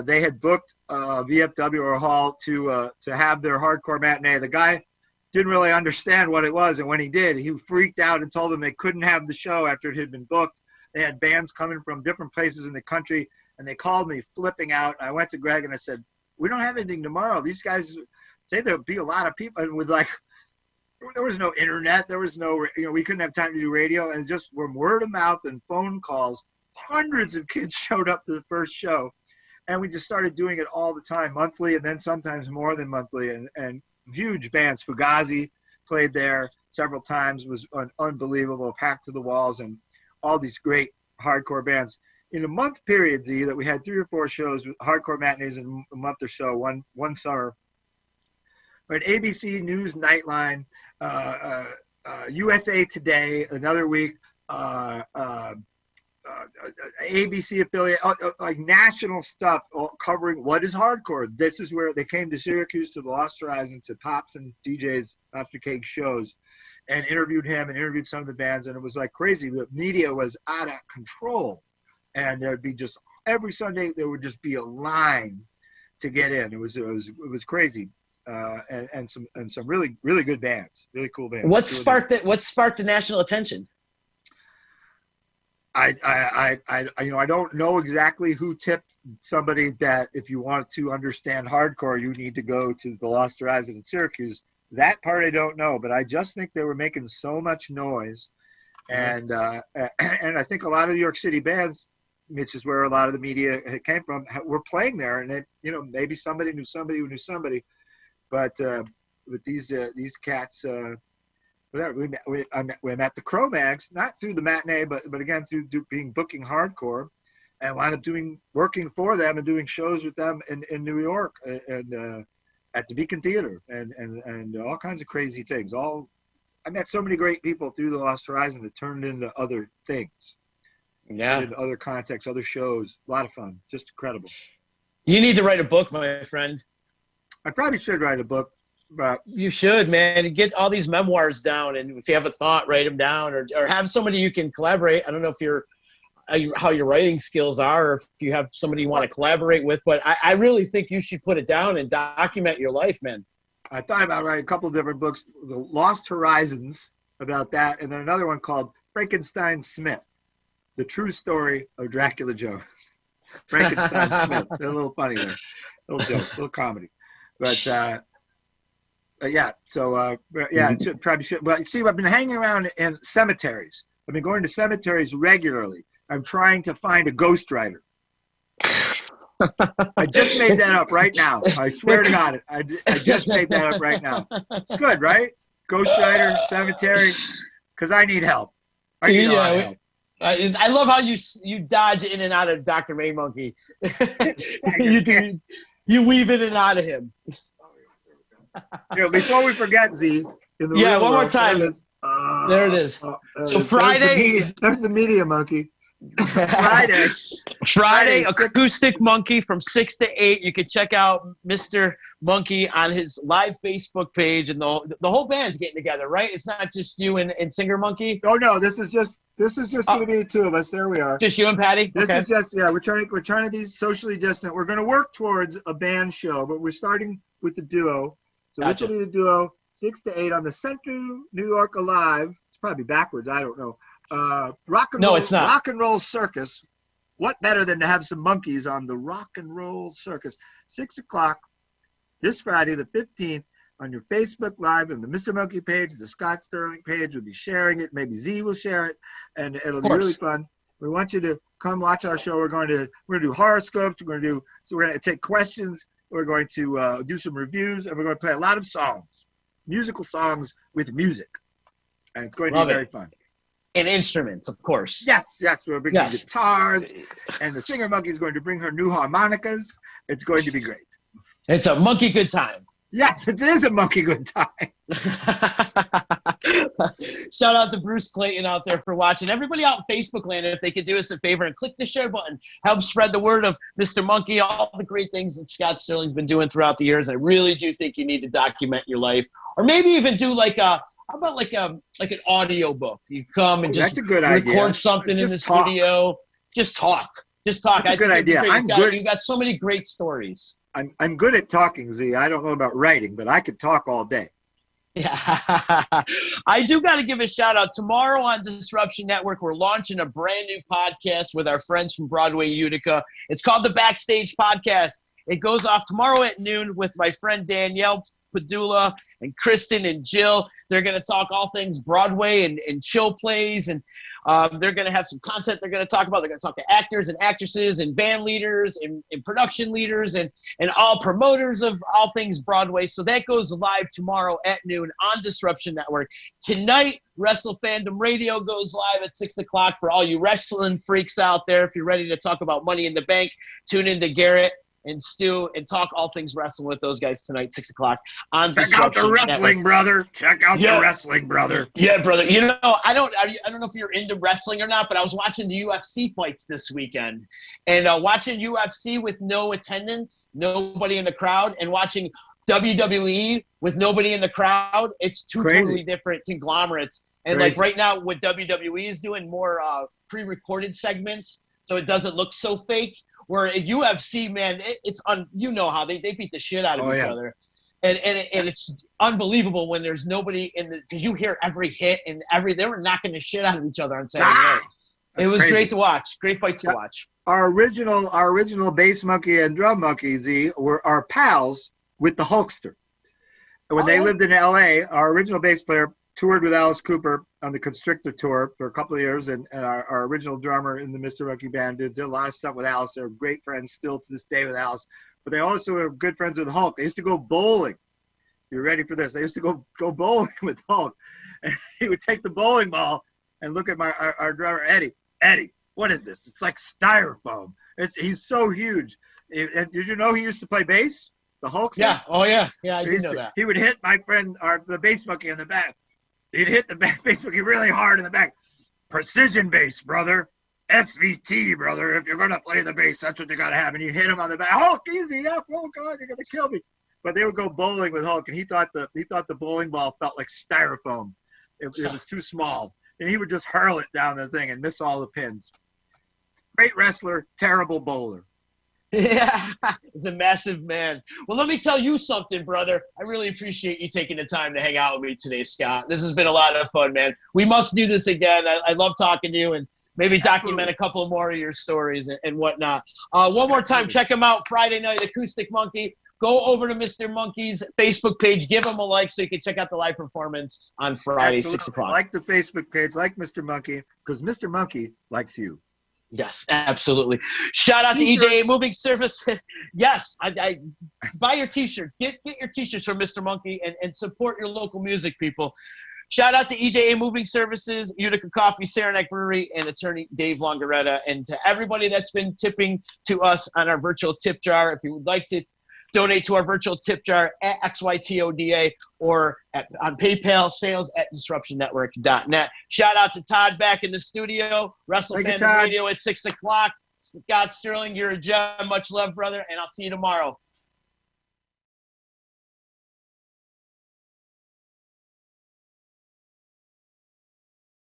they had booked VFW or Hall to have their hardcore matinee. The guy didn't really understand what it was, and when he did, he freaked out and told them they couldn't have the show after it had been booked. They had bands coming from different places in the country, and they called me flipping out. I went to Greg and I said, "We don't have anything tomorrow. These guys say there'll be a lot of people," and there was no internet, there was no, we couldn't have time to do radio, and just from word of mouth and phone calls, hundreds of kids showed up to the first show. And we just started doing it all the time, monthly, and then sometimes more than monthly. And huge bands. Fugazi played there several times, was unbelievable, packed to the walls, and all these great hardcore bands. In a month period, Z, that we had 3 or 4 shows, hardcore matinees in a month or so, one summer. We had ABC News Nightline, USA Today, another week, ABC affiliate, like national stuff covering what is hardcore. This is where they came to Syracuse, to the Lost Horizon, to Pops and DJ's After Cake shows, and interviewed him and interviewed some of the bands, and it was like crazy. The media was out of control, and there'd be just every Sunday there would just be a line to get in. It was crazy, and some really good bands, really cool bands. What sparked the national attention? I don't know exactly who tipped somebody that if you want to understand hardcore, you need to go to the Lost Horizon in Syracuse. That part I don't know, but I just think they were making so much noise, and I think a lot of New York City bands, which is where a lot of the media came from, were playing there, and maybe somebody knew somebody who knew somebody, but with these cats. We met the Cro-Mags, not through the matinee, but again through booking hardcore, and wound up working for them and doing shows with them in New York and at the Beacon Theater and all kinds of crazy things. I met so many great people through the Lost Horizon that turned into other things, into other contexts, other shows. A lot of fun, just incredible. You need to write a book, my friend. I probably should write a book. But you should, man. Get all these memoirs down, and if you have a thought, write them down, or have somebody you can collaborate. I don't know if how your writing skills are, or if you have somebody you want to collaborate with, but I really think you should put it down and document your life, man. I thought about writing a couple of different books, The Lost Horizons, about that, and then another one called Frankenstein Smith, the true story of Dracula Jones. Frankenstein Smith. They're a little funny there. A little joke, a little comedy. But yeah, so yeah, it probably should. Well, see, I've been hanging around in cemeteries. I've been going to cemeteries regularly. I'm trying to find a ghostwriter. I just made that up right now. I swear to God, I just made that up right now. It's good, right? Ghostwriter, cemetery, because I need help. I need a lot of help. I love how you dodge in and out of Dr. May Monkey. You weave in and out of him. Before we forget, Z. One more time. There it is. So Friday. There's the media monkey. Friday, Acoustic Monkey from 6 to 8. You can check out Mr. Monkey on his live Facebook page, and the whole band's getting together, right? It's not just you and Singer Monkey. Oh no, this is just going to be the two of us. There we are. Just you and Patty. This is just we're trying to be socially distant. We're going to work towards a band show, but we're starting with the duo. So This will be the duo, 6 to 8 on the Central New York Alive. It's probably backwards. I don't know. It's not. Rock and Roll Circus. What better than to have some monkeys on the Rock and Roll Circus? 6 o'clock this Friday, the 15th, on your Facebook Live and the Mr. Monkey page, the Scott Sterling page. We'll be sharing it. Maybe Z will share it, and it'll be really fun. We want you to come watch our show. We're going to do horoscopes. We're going to take questions. We're going to do some reviews, and we're going to play a lot of songs, musical songs with music, and it's going to be very fun. And instruments, of course. Yes. We're bringing guitars, and the Singer Monkey is going to bring her new harmonicas. It's going to be great. It's a monkey good time. Yes, it is a monkey good time. Shout out to Bruce Clayton out there for watching. Everybody out in Facebook land, if they could do us a favor and click the share button, help spread the word of Mr. Monkey, all the great things that Scott Sterling's been doing throughout the years. I really do think you need to document your life, or maybe even do like an audio book. You come and just record something in the studio. Just talk. That's a good idea. You got so many great stories. I'm good at talking, Z. I don't know about writing, but I could talk all day. Yeah. I do got to give a shout out. Tomorrow on Disruption Network, we're launching a brand new podcast with our friends from Broadway, Utica. It's called the Backstage Podcast. It goes off tomorrow at noon with my friend Danielle Padula and Kristen and Jill. They're going to talk all things Broadway and chill plays, and they're going to have some content they're going to talk about. They're going to talk to actors and actresses and band leaders and production leaders and all promoters of all things Broadway. So that goes live tomorrow at noon on Disruption Network. Tonight, Wrestle Fandom Radio goes live at 6 o'clock for all you wrestling freaks out there. If you're ready to talk about Money in the Bank, tune into Garrett and Stu and talk all things wrestling with those guys tonight, 6 o'clock on Disruption Check out the wrestling, Network. brother. Check out the wrestling, brother. Yeah, brother. You know, I don't know if you're into wrestling or not, but I was watching the UFC fights this weekend, and watching UFC with no attendance, nobody in the crowd, and watching WWE with nobody in the crowd. It's two totally different conglomerates. And like right now, what WWE is doing, more pre-recorded segments, so it doesn't look so fake. Where at UFC, man, it's you know how they beat the shit out of each other, and it's unbelievable when there's nobody in the, because you hear every hit and they were knocking the shit out of each other on Saturday night. It was great to watch, great fights to watch. Our original bass monkey and drum monkey Z were our pals with the Hulkster. When they lived in LA, our original bass player toured with Alice Cooper on the Constrictor tour for a couple of years, and our original drummer in the Mr. Monkey band did a lot of stuff with Alice. They're great friends still to this day with Alice, but they also were good friends with Hulk. They used to go bowling. You're ready for this? They used to go bowling with Hulk, and he would take the bowling ball and look at our drummer Eddie. Eddie, what is this? It's like styrofoam. He's so huge. And did you know he used to play bass? The Hulk? Yeah. Oh yeah. Yeah, I did know that. He would hit my friend, the bass monkey in the back. He'd hit the bass monkey really hard in the back. Precision bass, brother. SVT, brother. If you're going to play the bass, that's what you got to have. And you hit him on the back. Hulk, easy up. Oh, God, you're going to kill me. But they would go bowling with Hulk, and he thought the bowling ball felt like styrofoam. It was too small, and he would just hurl it down the thing and miss all the pins. Great wrestler, terrible bowler. Yeah, he's a massive man. Well, let me tell you something, brother. I really appreciate you taking the time to hang out with me today, Scott. This has been a lot of fun, man. We must do this again. I love talking to you and maybe document a couple more of your stories and whatnot. One more time, check him out Friday night, Acoustic Monkey. Go over to Mr. Monkey's Facebook page. Give him a like so you can check out the live performance on Friday, 6 o'clock. Like the Facebook page, like Mr. Monkey, because Mr. Monkey likes you. Yes, absolutely. Shout out to EJA Moving Services. Yes, I buy your T-shirts. Get your T-shirts from Mr. Monkey and support your local music, people. Shout out to EJA Moving Services, Utica Coffee, Saranac Brewery, and attorney Dave Longaretta, and to everybody that's been tipping to us on our virtual tip jar. If you would like to donate to our virtual tip jar at XYTODA or on PayPal, sales@disruptionnetwork.net. Shout out to Todd back in the studio, WrestleFan Radio at 6 o'clock. Scott Sterling, you're a gem. Much love, brother, and I'll see you tomorrow.